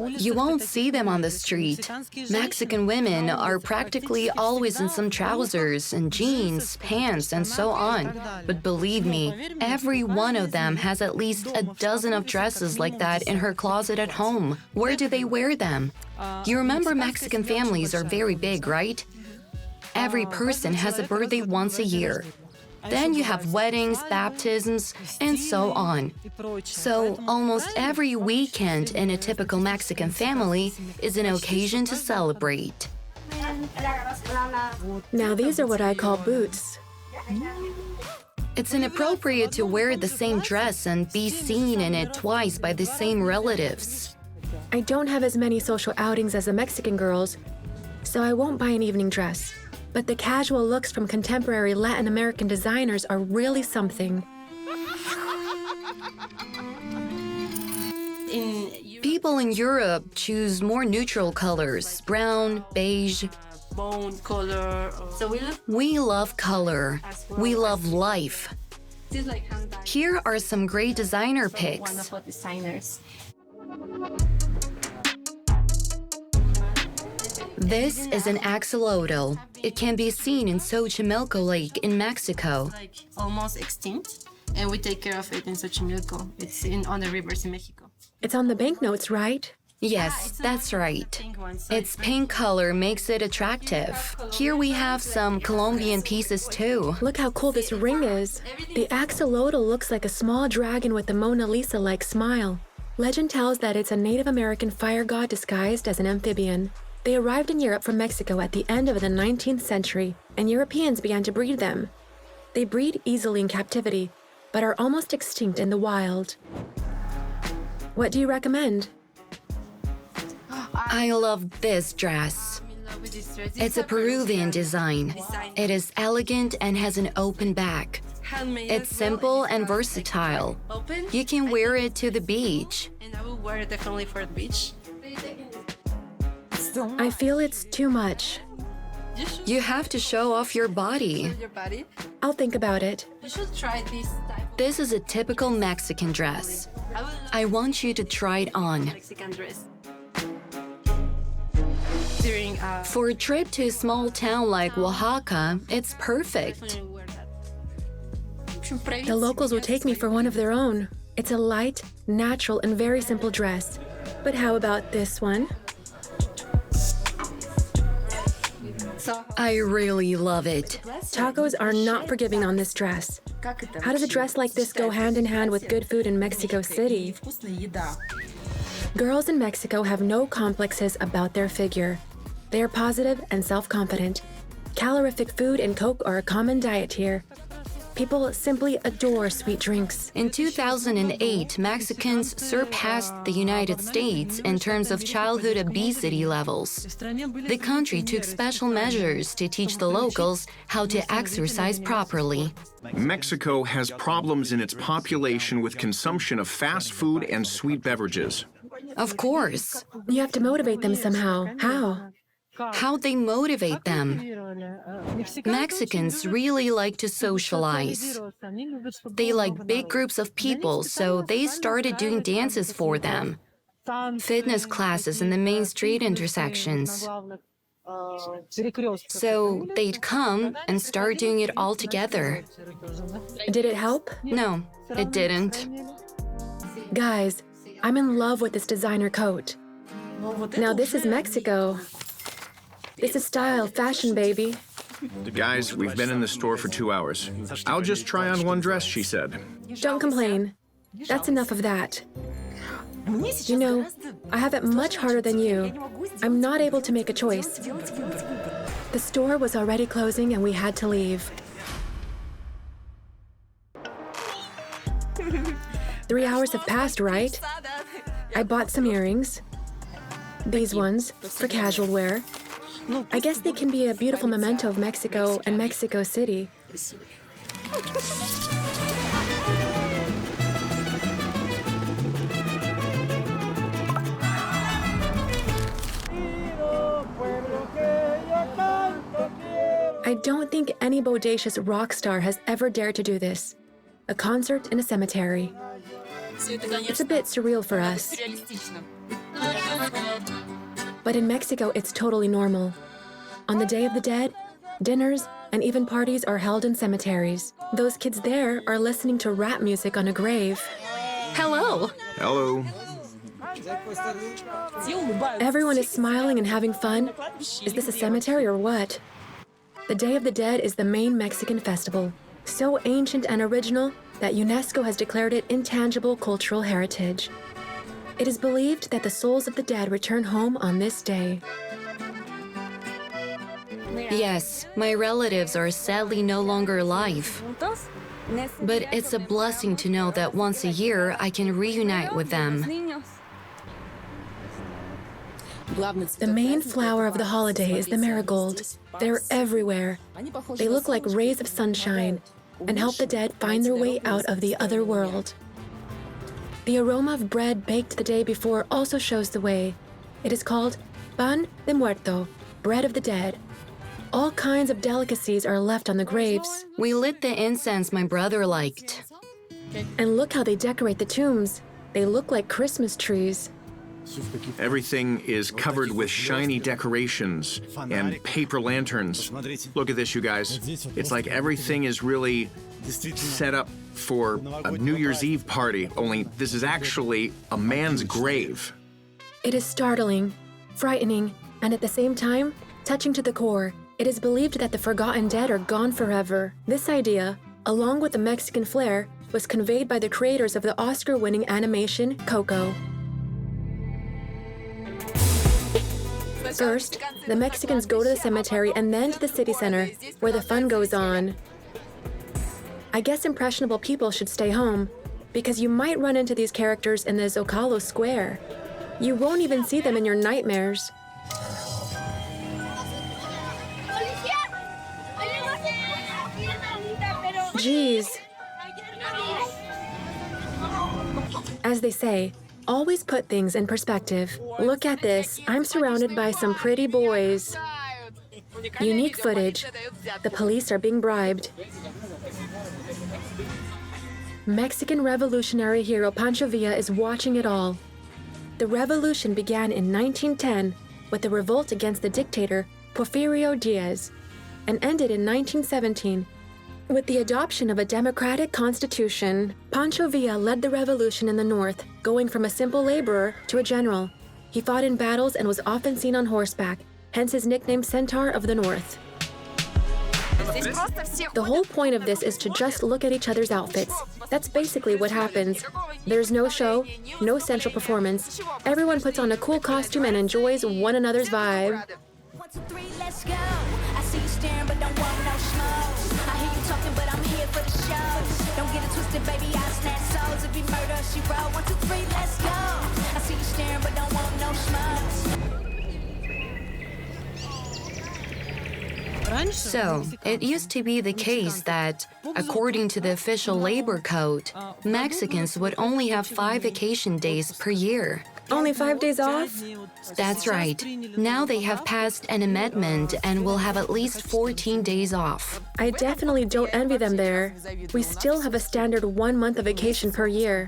You won't see them on the street. Mexican women are practically always in some trousers and jeans, pants, and so on. But believe me, every one of them has at least a dozen of dresses like that in her closet at home. Where do they wear them? You remember Mexican families are very big, right? Every person has a birthday once a year. Then you have weddings, baptisms, and so on. So almost every weekend in a typical Mexican family is an occasion to celebrate. Now these are what I call boots. It's inappropriate to wear the same dress and be seen in it twice by the same relatives. I don't have as many social outings as the Mexican girls, so I won't buy an evening dress. But the casual looks from contemporary Latin American designers are really something. People in Europe choose more neutral colors, brown, beige. Bone color. We love color. We love life. Here are some great designer picks. Wonderful designers. This is an axolotl. It can be seen in Xochimilco Lake in Mexico. Like almost extinct, and we take care of it in Xochimilco. It's on the rivers in Mexico. It's on the banknotes, right? Yes, that's right. Pink one, so Its pink color makes it attractive. Here we have some Colombian pieces too. Look how cool this ring is. The axolotl looks like a small dragon with a Mona Lisa-like smile. Legend tells that it's a Native American fire god disguised as an amphibian. They arrived in Europe from Mexico at the end of the 19th century, and Europeans began to breed them. They breed easily in captivity, but are almost extinct in the wild. What do you recommend? I love this dress. It's a Peruvian design. It is elegant and has an open back. It's simple and versatile. You can wear it to the beach. and I will wear it definitely for the beach. I feel it's too much. You have to show off your body. Your body. I'll think about it. You should try this type This is a typical Mexican dress. of I want you to try it on. Mexican dress. During For a trip to a small town like Oaxaca, it's perfect. definitely wear that. The locals will take me for one of their own. It's a light, natural, and very simple dress. But how about this one? I really love it. Tacos are not forgiving on this dress. How does a dress like this go hand in hand with good food in Mexico City? Girls in Mexico have no complexes about their figure. They are positive and self-confident. Calorific food and Coke are a common diet here. People simply adore sweet drinks. In 2008, Mexicans surpassed the United States in terms of childhood obesity levels. The country took special measures to teach the locals how to exercise properly. Mexico has problems in its population with consumption of fast food and sweet beverages. Of course. You have to motivate them somehow. How? How they motivate them. Mexicans really like to socialize. They like big groups of people, so they started doing dances for them. Fitness classes in the main street intersections. So they'd come and start doing it all together. Did it help? No, it didn't. Guys, I'm in love with this designer coat. Now this is Mexico. This is style, fashion, baby. Guys, we've been in the store for 2 hours. I'll just try on one dress, she said. Don't complain. That's enough of that. You know, I have it much harder than you. I'm not able to make a choice. The store was already closing and we had to leave. 3 hours have passed, right? I bought some earrings. These ones, for casual wear. I guess they can be a beautiful memento of Mexico and Mexico City. I don't think any bodacious rock star has ever dared to do this. A concert in a cemetery. It's a bit surreal for us. But in Mexico, it's totally normal. On the Day of the Dead, dinners and even parties are held in cemeteries. Those kids there are listening to rap music on a grave. Hello. Hello. Everyone is smiling and having fun. Is this a cemetery or what? The Day of the Dead is the main Mexican festival, so ancient and original that UNESCO has declared it intangible cultural heritage. It is believed that the souls of the dead return home on this day. Yes, my relatives are sadly no longer alive. But it's a blessing to know that once a year I can reunite with them. The main flower of the holiday is the marigold. They're everywhere. They look like rays of sunshine and help the dead find their way out of the other world. The aroma of bread baked the day before also shows the way. It is called pan de muerto, bread of the dead. All kinds of delicacies are left on the graves. We lit the incense my brother liked. And look how they decorate the tombs. They look like Christmas trees. Everything is covered with shiny decorations and paper lanterns. Look at this, you guys. It's like everything is really set up for a New Year's Eve party, only this is actually a man's grave. It is startling, frightening, and at the same time, touching to the core. It is believed that the forgotten dead are gone forever. This idea, along with the Mexican flair, was conveyed by the creators of the Oscar-winning animation Coco. First, the Mexicans go to the cemetery and then to the city center, where the fun goes on. I guess impressionable people should stay home, because you might run into these characters in the Zocalo Square. You won't even see them in your nightmares. Geez. As they say, always put things in perspective. Look at this. I'm surrounded by some pretty boys. Unique footage. The police are being bribed. Mexican revolutionary hero Pancho Villa is watching it all. The revolution began in 1910 with the revolt against the dictator Porfirio Diaz and ended in 1917 with the adoption of a democratic constitution. Pancho Villa led the revolution in the north, going from a simple laborer to a general. He fought in battles and was often seen on horseback, hence his nickname Centaur of the North. The whole point of this is to just look at each other's outfits. That's basically what happens. There's no show, no central performance. Everyone puts on a cool costume and enjoys one another's vibe. 1, 2, 3, let's go. I see you staring, but don't want no smoke. I hear you talking, but I'm here for the show. Don't get it twisted, baby, I snatch souls. If you murder, she roll. 1, 2, 3, let's go. I see you staring, but don't want no smoke. So, it used to be the case that, according to the official labor code, Mexicans would only have 5 vacation days per year. Only 5 days off? That's right. Now they have passed an amendment and will have at least 14 days off. I definitely don't envy them there. We still have a standard 1 month of vacation per year.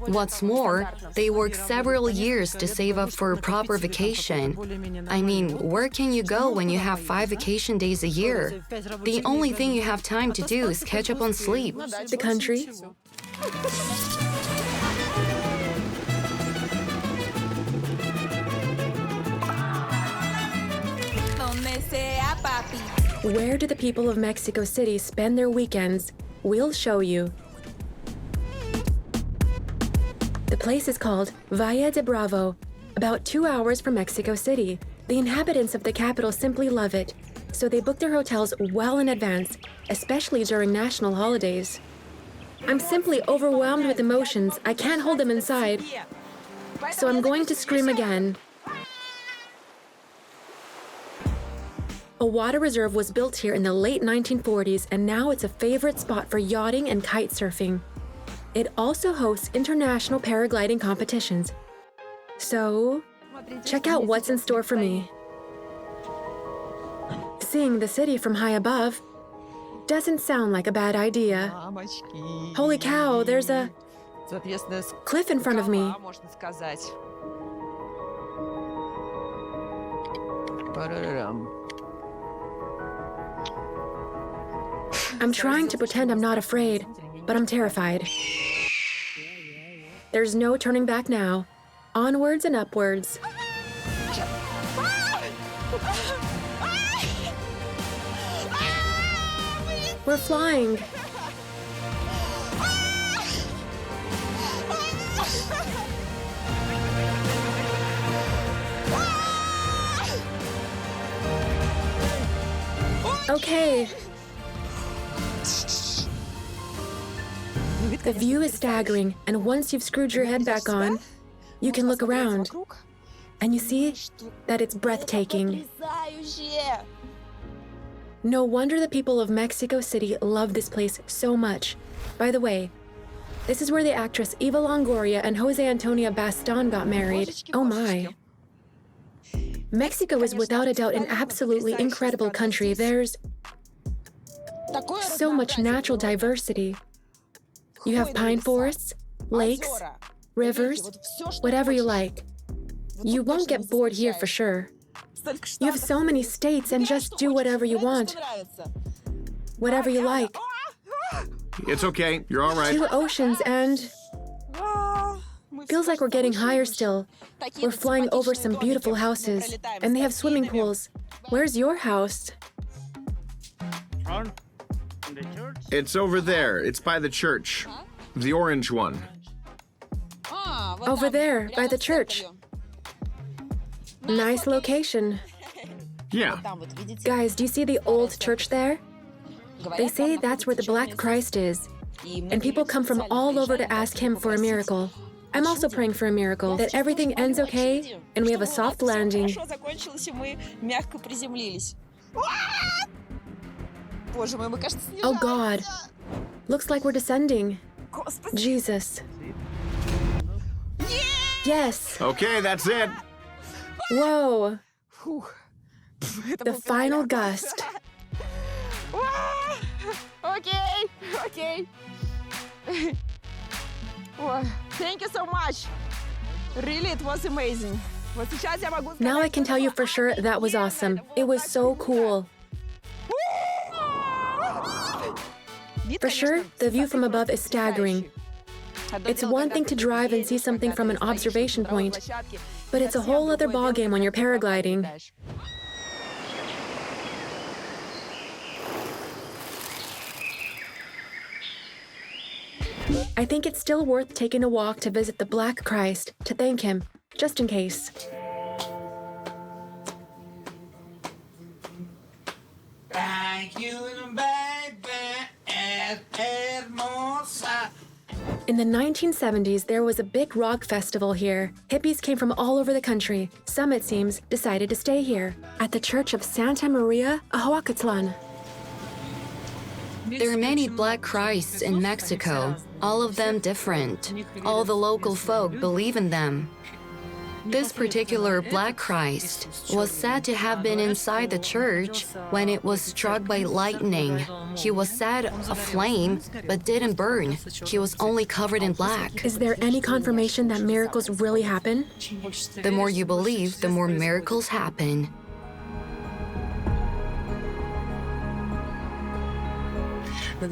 What's more, they work several years to save up for a proper vacation. I mean, where can you go when you have 5 vacation days a year? The only thing you have time to do is catch up on sleep. The country? Where do the people of Mexico City spend their weekends? We'll show you. The place is called Valle de Bravo, about 2 hours from Mexico City. The inhabitants of the capital simply love it, so they book their hotels well in advance, especially during national holidays. I'm simply overwhelmed with emotions. I can't hold them inside. So I'm going to scream again. A water reserve was built here in the late 1940s, and now it's a favorite spot for yachting and kite surfing. It also hosts international paragliding competitions. So, check out what's in store for me. Seeing the city from high above doesn't sound like a bad idea. Holy cow, there's a cliff in front of me. I'm trying to pretend I'm not afraid, but I'm terrified. There's no turning back now. Onwards and upwards. We're flying. Okay. The view is staggering, and once you've screwed your head back on, you can look around. And you see that it's breathtaking. No wonder the people of Mexico City love this place so much. By the way, this is where the actress Eva Longoria and Jose Antonio Baston got married. Oh my. Mexico is without a doubt an absolutely incredible country. There's so much natural diversity. You have pine forests, lakes, rivers, whatever you like. You won't get bored here for sure. You have so many states and just do whatever you want. Whatever you like. It's okay. You're all right. 2 oceans and... Feels like we're getting higher still. We're flying over some beautiful houses, and they have swimming pools. Where's your house? It's over there. It's by the church. The orange one. Over there, by the church. Nice location. Yeah. Guys, do you see the old church there? They say that's where the Black Christ is, and people come from all over to ask him for a miracle. I'm also praying for a miracle, that everything ends okay, and we have a soft landing. Oh God. Looks like we're descending. Jesus. Yes. Okay, that's it. Whoa. The final gust. Okay. Thank you so much. Really, it was amazing. Now I can tell you for sure that was awesome. It was so cool. For sure, the view from above is staggering. It's one thing to drive and see something from an observation point, but it's a whole other ballgame when you're paragliding. I think it's still worth taking a walk to visit the Black Christ to thank him, just in case. In the 1970s, there was a big rock festival here. Hippies came from all over the country. Some, it seems, decided to stay here, at the Church of Santa Maria Ahuacatlan. There are many Black Christs in Mexico, all of them different. All the local folk believe in them. This particular Black Christ was said to have been inside the church when it was struck by lightning. He was said aflame, but didn't burn. He was only covered in black. Is there any confirmation that miracles really happen? The more you believe, the more miracles happen.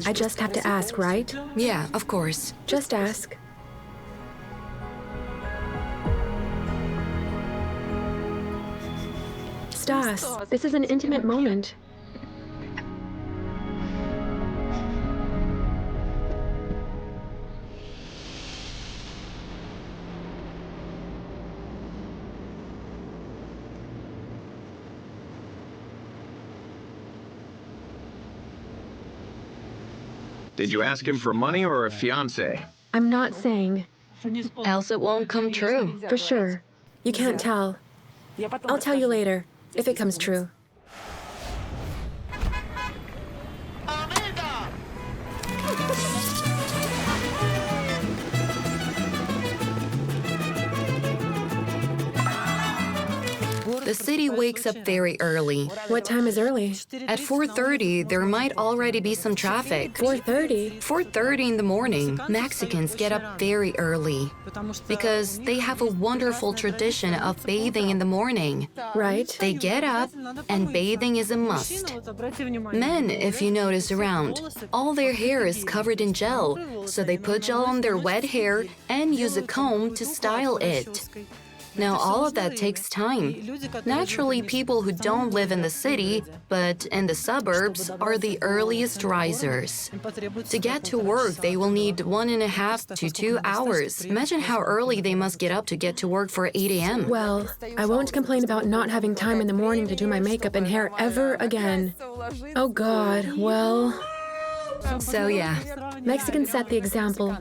I just have to ask, right? Yeah, of course. Just ask. Stas, this is an intimate moment. Did you ask him for money or a fiance? I'm not saying. Else it won't come true. For sure. You can't tell. I'll tell you later, if it comes true. The city wakes up very early. What time is early? At 4:30, there might already be some traffic. 4:30? 4:30 in the morning, Mexicans get up very early because they have a wonderful tradition of bathing in the morning. Right. They get up, and bathing is a must. Men, if you notice around, all their hair is covered in gel, so they put gel on their wet hair and use a comb to style it. Now, all of that takes time. Naturally, people who don't live in the city, but in the suburbs, are the earliest risers. To get to work, they will need 1.5 to 2 hours. Imagine how early they must get up to get to work for 8 a.m. Well, I won't complain about not having time in the morning to do my makeup and hair ever again. Oh God, well... So yeah, Mexicans set the example.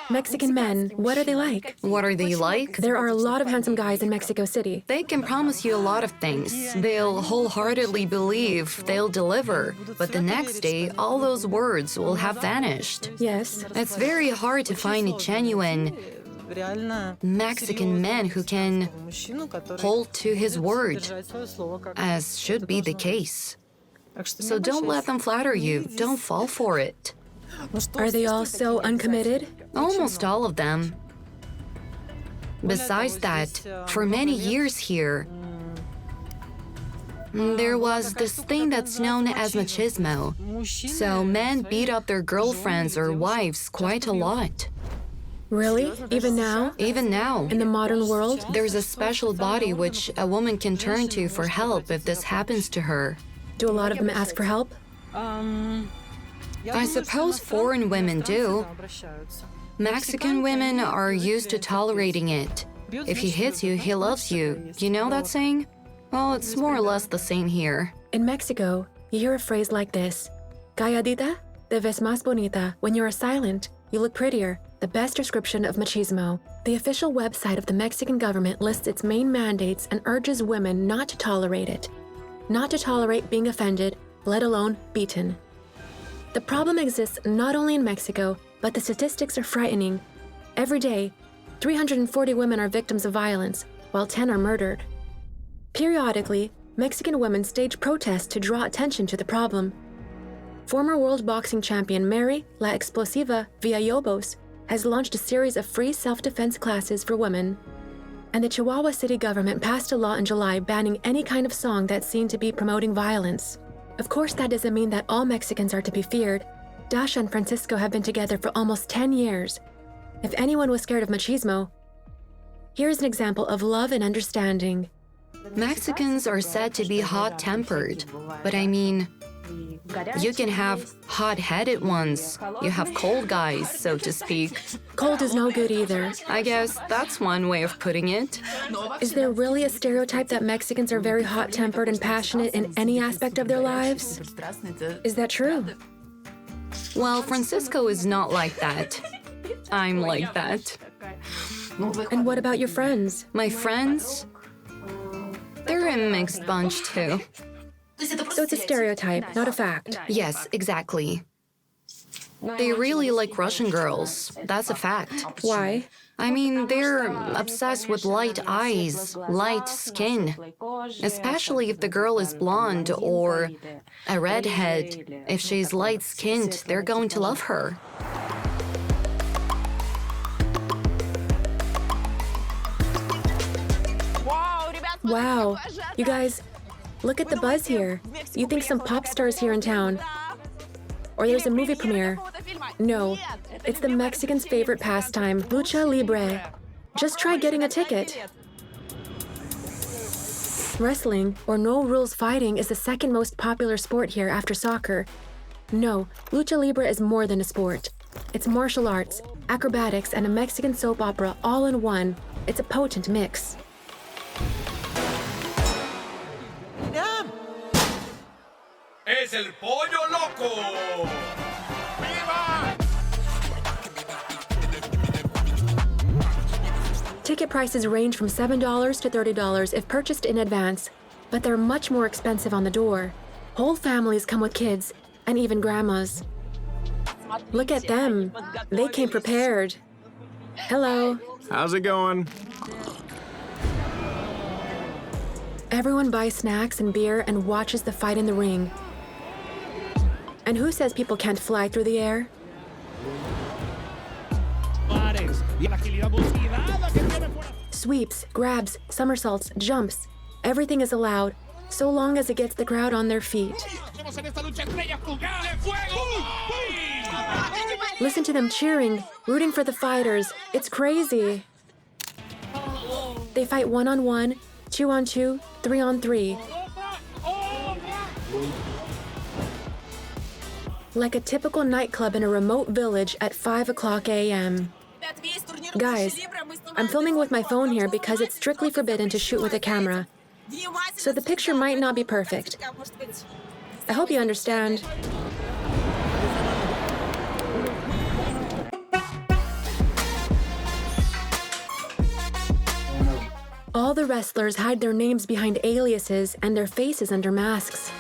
Mexican men, what are they like? what are they like? There are a lot of handsome guys in Mexico City. They can promise you a lot of things. They'll wholeheartedly believe they'll deliver. But the next day, all those words will have vanished. Yes. It's very hard to find a genuine Mexican man who can hold to his word, as should be the case. So don't let them flatter you. Don't fall for it. Are they all so uncommitted? Almost all of them. Besides that, for many years here, there was this thing that's known as machismo. So men beat up their girlfriends or wives quite a lot. Really? Even now? Even now. In the modern world? There's a special body which a woman can turn to for help if this happens to her. Do a lot of them ask for help? I suppose foreign women do. Mexican women are used to tolerating it. If he hits you, he loves you. You know that saying? Well, it's more or less the same here. In Mexico, you hear a phrase like this: Calladita, te ves más bonita. When you are silent, you look prettier. The best description of machismo. The official website of the Mexican government lists its main mandates and urges women not to tolerate it. Not to tolerate being offended, let alone beaten. The problem exists not only in Mexico, but the statistics are frightening. Every day, 340 women are victims of violence, while 10 are murdered. Periodically, Mexican women stage protests to draw attention to the problem. Former world boxing champion Mary La Explosiva Villalobos has launched a series of free self-defense classes for women. And the Chihuahua city government passed a law in July banning any kind of song that's seen to be promoting violence. Of course, that doesn't mean that all Mexicans are to be feared. Dasha and Francisco have been together for almost 10 years. If anyone was scared of machismo, here's an example of love and understanding. Mexicans are said to be hot-tempered, but I mean, you can have hot-headed ones. You have cold guys, so to speak. Cold is no good either. I guess that's one way of putting it. Is there really a stereotype that Mexicans are very hot-tempered and passionate in any aspect of their lives? Is that true? Well, Francisco is not like that. I'm like that. And what about your friends? My friends? They're a mixed bunch, too. So it's a stereotype, not a fact. Yes, exactly. They really like Russian girls. That's a fact. Why? I mean, they're obsessed with light eyes, light skin. Especially if the girl is blonde or a redhead. If she's light-skinned, they're going to love her. Wow. You guys, look at the buzz here. You think some pop star's here in town. Or there's a movie premiere. No, it's the Mexicans' favorite pastime, lucha libre. Just try getting a ticket. Wrestling, or no-rules fighting, is the second most popular sport here after soccer. No, lucha libre is more than a sport. It's martial arts, acrobatics, and a Mexican soap opera all in one. It's a potent mix. ¡Es el pollo loco! Ticket prices range from $7 to $30 if purchased in advance, but they're much more expensive on the door. Whole families come with kids, and even grandmas. Look at them. They came prepared. Hello. How's it going? Everyone buys snacks and beer and watches the fight in the ring. And who says people can't fly through the air? Sweeps, grabs, somersaults, jumps. Everything is allowed, so long as it gets the crowd on their feet. Listen to them cheering, rooting for the fighters. It's crazy. They fight 1-on-1, 2-on-2, 3-on-3. Like a typical nightclub in a remote village at 5 o'clock a.m. Guys, I'm filming with my phone here because it's strictly forbidden to shoot with a camera. So the picture might not be perfect. I hope you understand. All the wrestlers hide their names behind aliases and their faces under masks.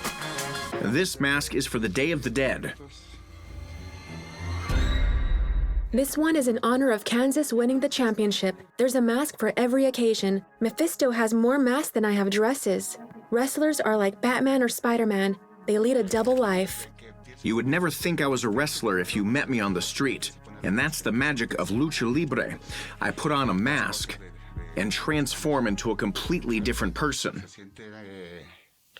This mask is for the Day of the Dead. This one is in honor of Kansas winning the championship. There's a mask for every occasion. Mephisto has more masks than I have dresses. Wrestlers are like Batman or Spider-Man. They lead a double life. You would never think I was a wrestler if you met me on the street. And that's the magic of lucha libre. I put on a mask and transform into a completely different person.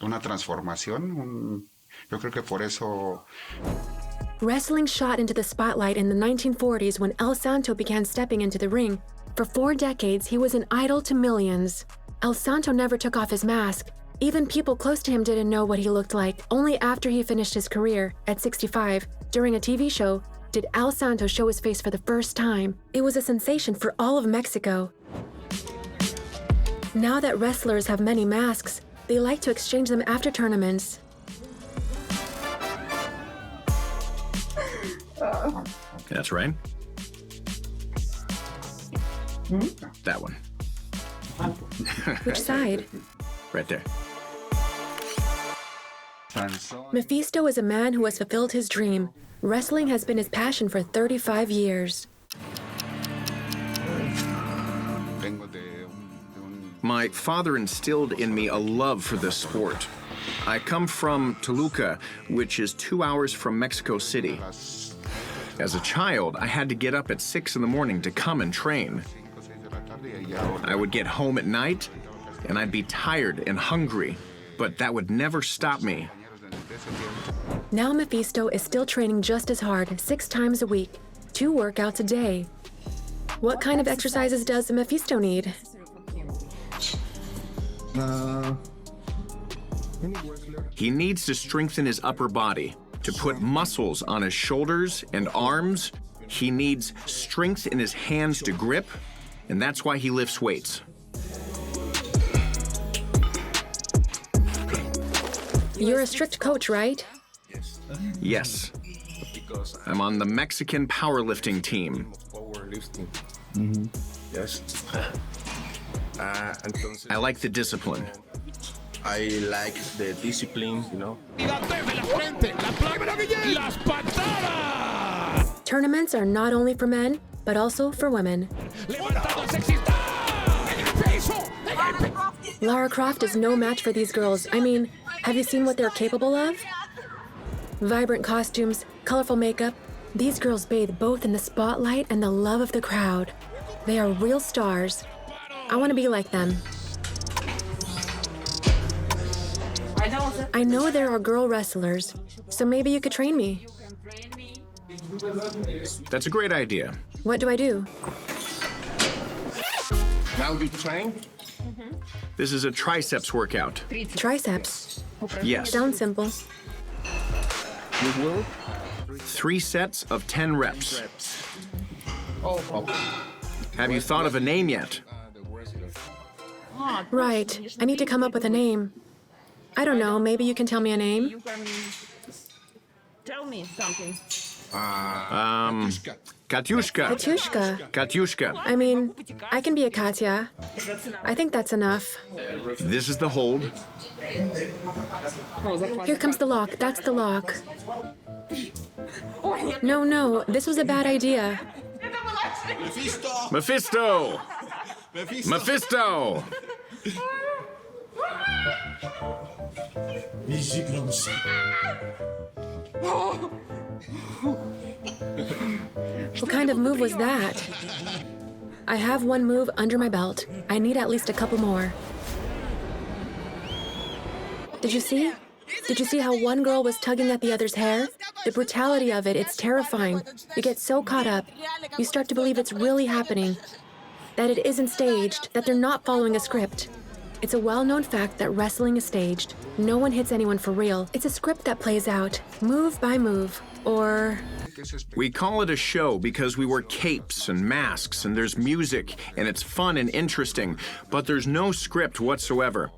Una transformación. Yo creo que por eso. Wrestling shot into the spotlight in the 1940s when El Santo began stepping into the ring. For 4 decades, he was an idol to millions. El Santo never took off his mask. Even people close to him didn't know what he looked like. Only after he finished his career, at 65, during a TV show, did El Santo show his face for the first time. It was a sensation for all of Mexico. Now that wrestlers have many masks, they like to exchange them after tournaments. That's right. That one. Which side? Right there. Mephisto is a man who has fulfilled his dream. Wrestling has been his passion for 35 years. My father instilled in me a love for this sport. I come from Toluca, which is 2 hours from Mexico City. As a child, I had to get up at 6 in the morning to come and train. I would get home at night, and I'd be tired and hungry, but that would never stop me. Now Mephisto is still training just as hard, 6 times a week, 2 workouts a day. What kind of exercises does Mephisto need? He needs to strengthen his upper body, to put muscles on his shoulders and arms. He needs strength in his hands to grip, and that's why he lifts weights. You're a strict coach, right? Yes. I'm on the Mexican powerlifting team. Yes. I like the discipline. I like the discipline, you know. Tournaments are not only for men, but also for women. Lara Croft is no match for these girls. I mean, have you seen what they're capable of? Vibrant costumes, colorful makeup. These girls bathe both in the spotlight and the love of the crowd. They are real stars. I want to be like them. I know there are girl wrestlers, so maybe you could train me. That's a great idea. What do I do? Now you train? This is a triceps workout. Triceps. Yes. Sounds simple. You will? 3 sets of 10 reps. Oh, okay. Have you thought of a name yet? Right. I need to come up with a name. I don't know. Maybe you can tell me a name? You can tell me something. Katyushka. Katyushka. Katyushka. I mean, I can be a Katya. I think that's enough. This is the hold. Here comes the lock. That's the lock. No, this was a bad idea. Mephisto! Mephisto! What kind of move was that? I have one move under my belt. I need at least a couple more. Did you see? Did you see how one girl was tugging at the other's hair? The brutality of it, it's terrifying. You get so caught up, you start to believe it's really happening, that it isn't staged, that they're not following a script. It's a well-known fact that wrestling is staged. No one hits anyone for real. It's a script that plays out, move by move, or... We call it a show because we wear capes and masks and there's music and it's fun and interesting, but there's no script whatsoever.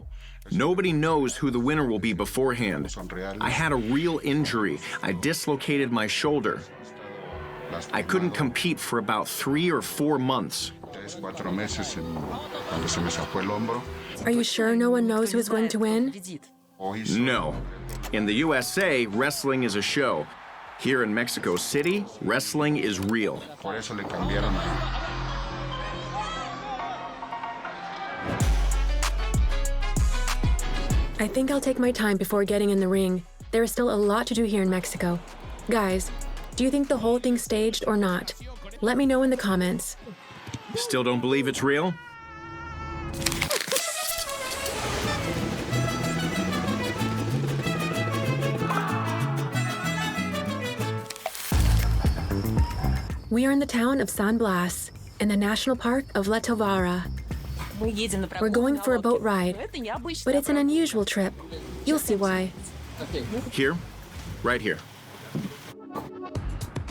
Nobody knows who the winner will be beforehand. I had a real injury. I dislocated my shoulder. I couldn't compete for about 3 or 4 months. Are you sure no one knows who's going to win? No. In the USA, wrestling is a show. Here in Mexico City, wrestling is real. I think I'll take my time before getting in the ring. There is still a lot to do here in Mexico. Guys, do you think the whole thing's staged or not? Let me know in the comments. Still don't believe it's real? We are in the town of San Blas, in the National Park of La Tovara. We're going for a boat ride, but it's an unusual trip. You'll see why. Here? Right here.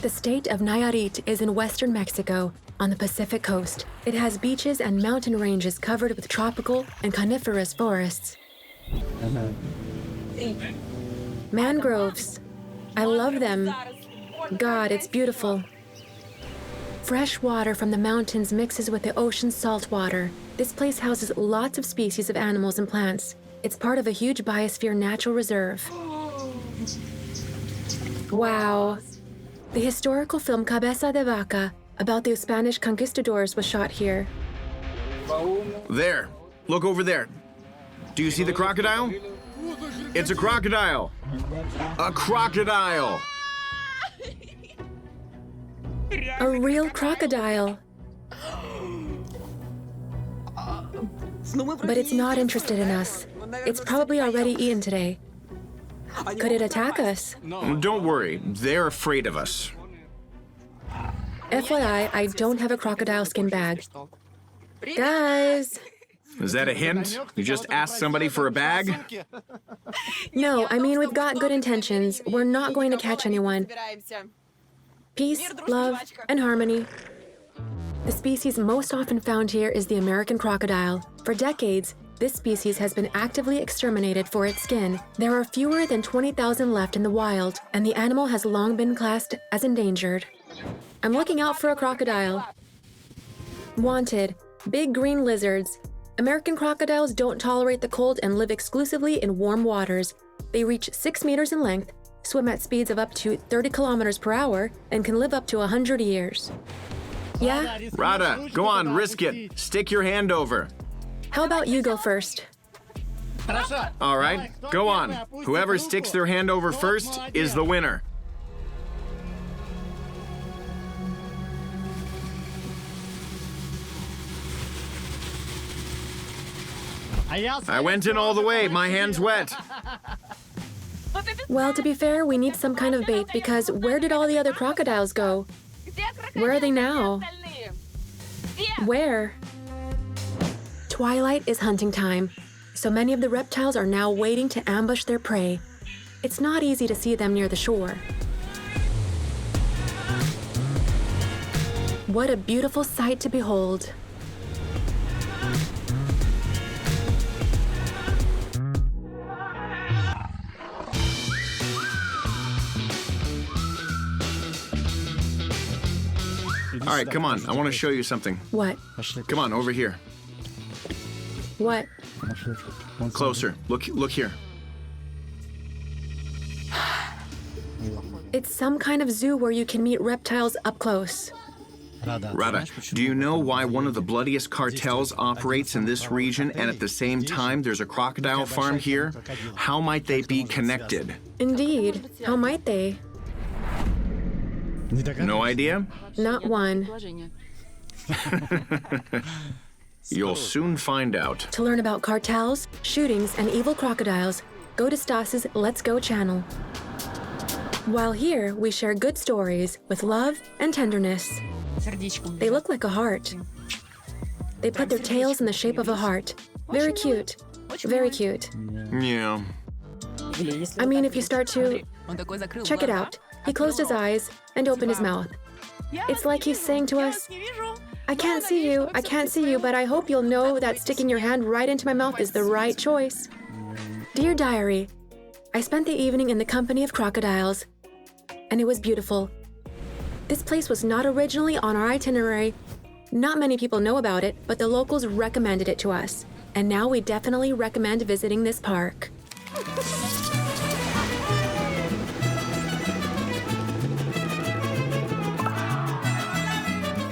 The state of Nayarit is in western Mexico, on the Pacific coast. It has beaches and mountain ranges covered with tropical and coniferous forests. Mangroves. I love them. God, it's beautiful. Fresh water from the mountains mixes with the ocean's salt water. This place houses lots of species of animals and plants. It's part of a huge biosphere natural reserve. Wow. The historical film Cabeza de Vaca about the Spanish conquistadors was shot here. There. Look over there. Do you see the crocodile? It's a crocodile. A crocodile. A real crocodile. But it's not interested in us. It's probably already eaten today. Could it attack us? Don't worry, they're afraid of us. FYI, I don't have a crocodile skin bag. Guys! Is that a hint? You just asked somebody for a bag? No, I mean, we've got good intentions. We're not going to catch anyone. Peace, love, and harmony. The species most often found here is the American crocodile. For decades, this species has been actively exterminated for its skin. There are fewer than 20,000 left in the wild, and the animal has long been classed as endangered. I'm looking out for a crocodile. Wanted, big green lizards. American crocodiles don't tolerate the cold and live exclusively in warm waters. They reach 6 meters in length, swim at speeds of up to 30 kilometers per hour, and can live up to 100 years. Yeah? Rada, go on, risk it. Stick your hand over. How about you go first? All right, go on. Whoever sticks their hand over first is the winner. I went in all the way. My hand's wet. Well, to be fair, we need some kind of bait because where did all the other crocodiles go? Where are they now? Where? Twilight is hunting time, so many of the reptiles are now waiting to ambush their prey. It's not easy to see them near the shore. What a beautiful sight to behold. All right, come on. I want to show you something. What? Come on, over here. What? Closer. Look here. It's some kind of zoo where you can meet reptiles up close. Rada, do you know why one of the bloodiest cartels operates in this region and at the same time there's a crocodile farm here? How might they be connected? Indeed. How might they? No idea? Not one. You'll soon find out. To learn about cartels, shootings, and evil crocodiles, go to Stas's Let's Go channel. While here, we share good stories with love and tenderness. They look like a heart. They put their tails in the shape of a heart. Very cute. Very cute. Yeah. I mean, if you start to... Check it out. He closed his eyes and opened his mouth. It's like he's saying to us, I can't see you, but I hope you'll know that sticking your hand right into my mouth is the right choice. Dear Diary, I spent the evening in the company of crocodiles, and it was beautiful. This place was not originally on our itinerary. Not many people know about it, but the locals recommended it to us. And now we definitely recommend visiting this park.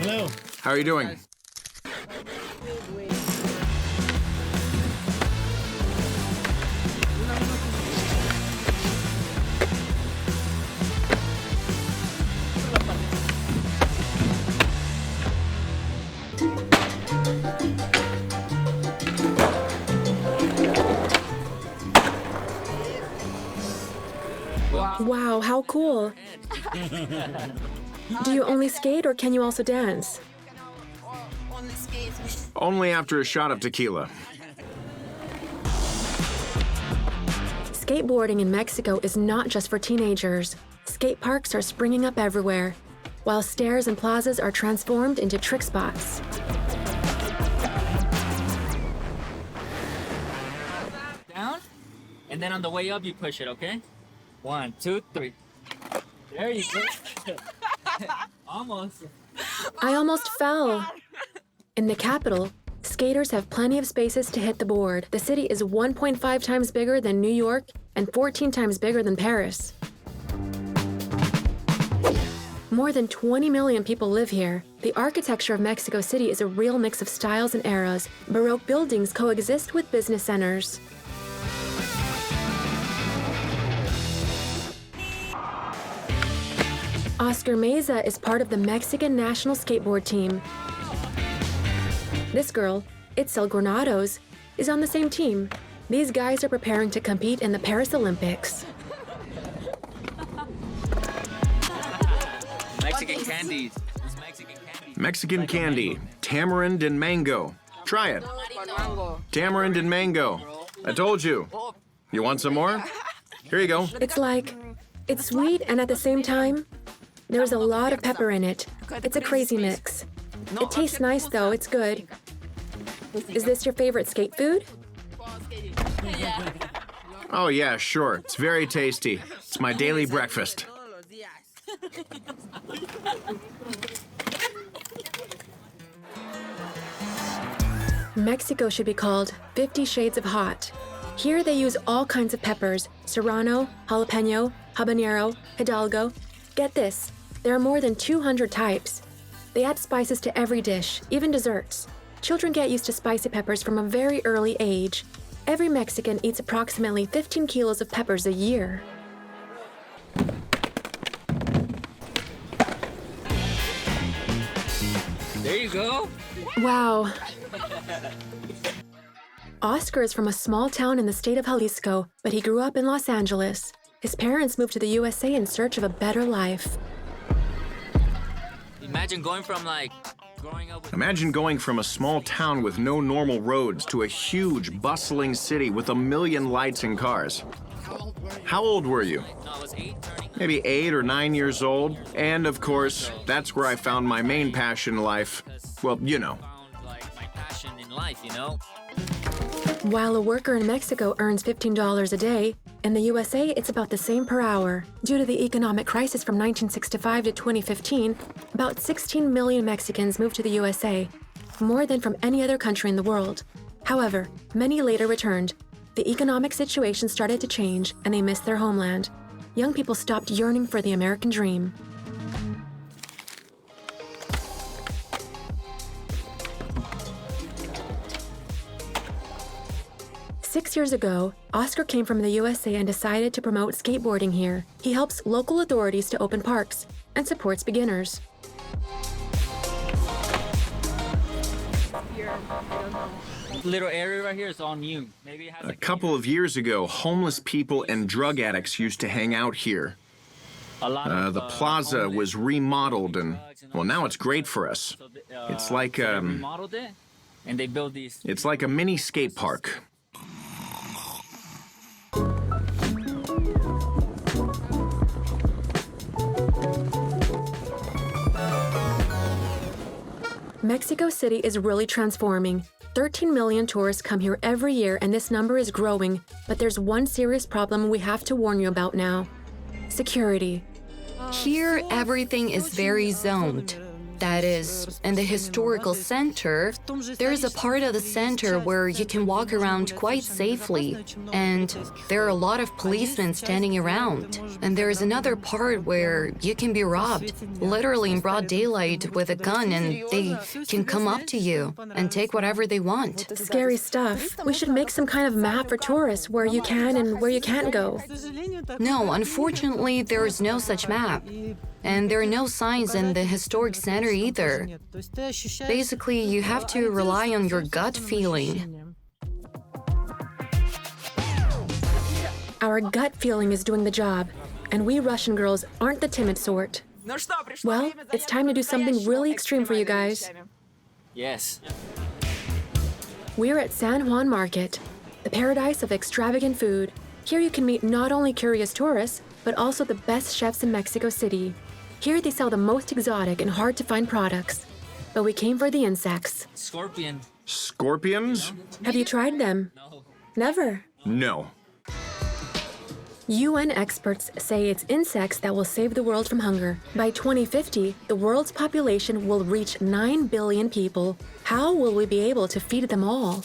Hello. How are you doing? Wow, how cool. Do you only skate or can you also dance? Only after a shot of tequila. Skateboarding in Mexico is not just for teenagers. Skate parks are springing up everywhere, while stairs and plazas are transformed into trick spots. Down, and then on the way up, you push it, okay? 1, 2, 3. There you go. Almost. I almost fell. In the capital, skaters have plenty of spaces to hit the board. The city is 1.5 times bigger than New York and 14 times bigger than Paris. More than 20 million people live here. The architecture of Mexico City is a real mix of styles and eras. Baroque buildings coexist with business centers. Oscar Meza is part of the Mexican national skateboard team. This girl, Itzel Granados, is on the same team. These guys are preparing to compete in the Paris Olympics. Mexican candies. Mexican candy, tamarind and mango. Try it. Tamarind and mango. I told you. You want some more? Here you go. It's sweet and at the same time, there's a lot of pepper in it. It's a crazy mix. It tastes nice though, it's good. Is this your favorite skate food? Oh yeah, sure. It's very tasty. It's my daily breakfast. Mexico should be called 50 Shades of Hot. Here they use all kinds of peppers: serrano, jalapeno, habanero, hidalgo. Get this, there are more than 200 types. They add spices to every dish, even desserts. Children get used to spicy peppers from a very early age. Every Mexican eats approximately 15 kilos of peppers a year. There you go. Wow. Oscar is from a small town in the state of Jalisco, but he grew up in Los Angeles. His parents moved to the USA in search of a better life. Imagine going from Imagine going from a small town with no normal roads to a huge, bustling city with 1 million lights and cars. How old were you? No, I was 8, turning. Maybe 8 or 9 years old. And of course, that's where I found my main passion in life. Well, you know. My passion in life, you know? While a worker in Mexico earns $15 a day, In the USA, it's about the same per hour. Due to the economic crisis from 1965 to 2015, about 16 million Mexicans moved to the USA, more than from any other country in the world. However, many later returned. The economic situation started to change, and they missed their homeland. Young people stopped yearning for the American dream. Six years ago, Oscar came from the USA and decided to promote skateboarding here. He helps local authorities to open parks and supports beginners. Little area right here is all new. Maybe it has A couple of years ago, homeless people and drug addicts used to hang out here. The plaza was remodeled, and, well, now it's great for us. It's like, remodeled it, and they build these. it's like a mini skate park. Mexico City is really transforming. 13 million tourists come here every year, and this number is growing. But there's one serious problem we have to warn you about now: security. Here, everything is very zoned. That is, in the historical center, there is a part of the center where you can walk around quite safely, and there are a lot of policemen standing around. And there is another part where you can be robbed, literally in broad daylight with a gun, and they can come up to you and take whatever they want. Scary stuff. We should make some kind of map for tourists where you can and where you can't go. No, unfortunately, there is no such map. And there are no signs in the historic center either. Basically, you have to rely on your gut feeling. Our gut feeling is doing the job, and we Russian girls aren't the timid sort. Well, it's time to do something really extreme for you guys. Yes. We're at San Juan Market, the paradise of extravagant food. Here you can meet not only curious tourists, but also the best chefs in Mexico City. Here they sell the most exotic and hard-to-find products. But we came for the insects. Scorpion. Scorpions? Have you tried them? No. Never. No. UN experts say it's insects that will save the world from hunger. By 2050, the world's population will reach 9 billion people. How will we be able to feed them all?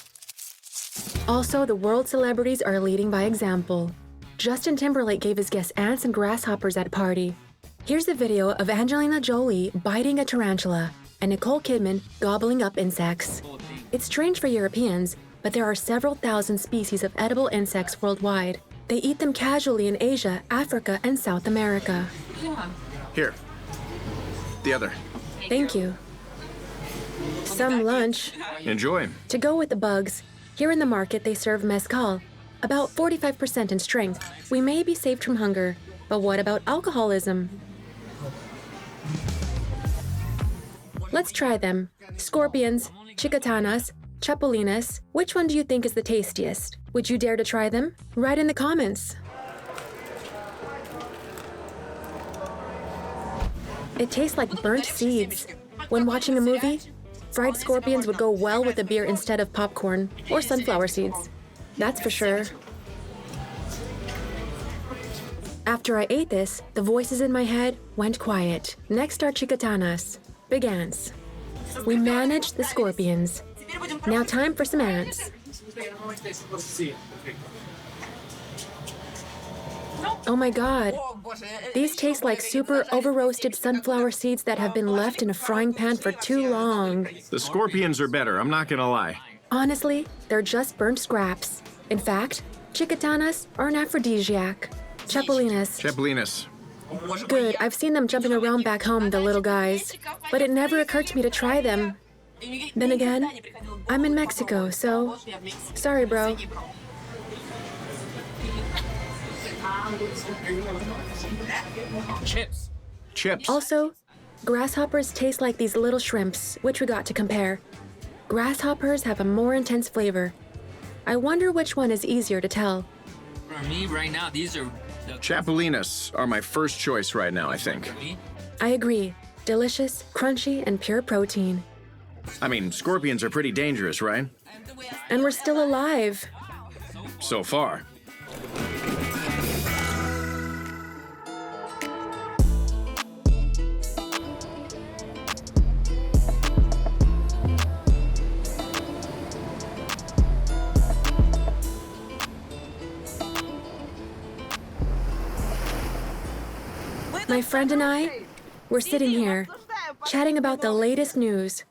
Also, the world celebrities are leading by example. Justin Timberlake gave his guests ants and grasshoppers at a party. Here's a video of Angelina Jolie biting a tarantula and Nicole Kidman gobbling up insects. It's strange for Europeans, but there are several thousand species of edible insects worldwide. They eat them casually in Asia, Africa, and South America. Here. The other. Thank you. Some lunch. Enjoy. To go with the bugs, here in the market they serve mezcal, about 45% in strength. We may be saved from hunger, but what about alcoholism? Let's try them. Scorpions, chicatanas, chapulinas. Which one do you think is the tastiest? Would you dare to try them? Write in the comments. It tastes like burnt seeds. When watching a movie, fried scorpions would go well with a beer instead of popcorn or sunflower seeds. That's for sure. After I ate this, the voices in my head went quiet. Next are chicatanas, big ants. We managed the scorpions. Now time for some ants. Oh my god. These taste like super over-roasted sunflower seeds that have been left in a frying pan for too long. The scorpions are better, I'm not gonna lie. Honestly, they're just burnt scraps. In fact, chicatanas are an aphrodisiac. Chapulinas. Chapulinas. Good, I've seen them jumping around back home, the little guys. But it never occurred to me to try them. Then again, I'm in Mexico, so... Sorry, bro. Chips. Chips. Also, grasshoppers taste like these little shrimps, which we got to compare. Grasshoppers have a more intense flavor. I wonder which one is easier to tell. For me, right now, these are the Chapulinas are my first choice right now, I think. I agree. Delicious, crunchy, and pure protein. I mean, scorpions are pretty dangerous, right? And we're still alive. So far. My friend and I, we're sitting here, chatting about the latest news.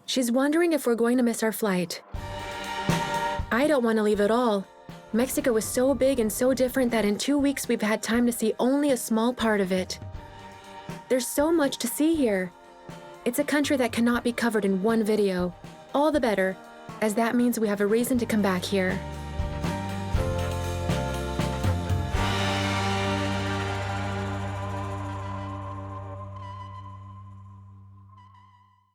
She's wondering if we're going to miss our flight. I don't want to leave at all. Mexico is so big and so different that in 2 weeks we've had time to see only a small part of it. There's so much to see here. It's a country that cannot be covered in one video. All the better, as that means we have a reason to come back here.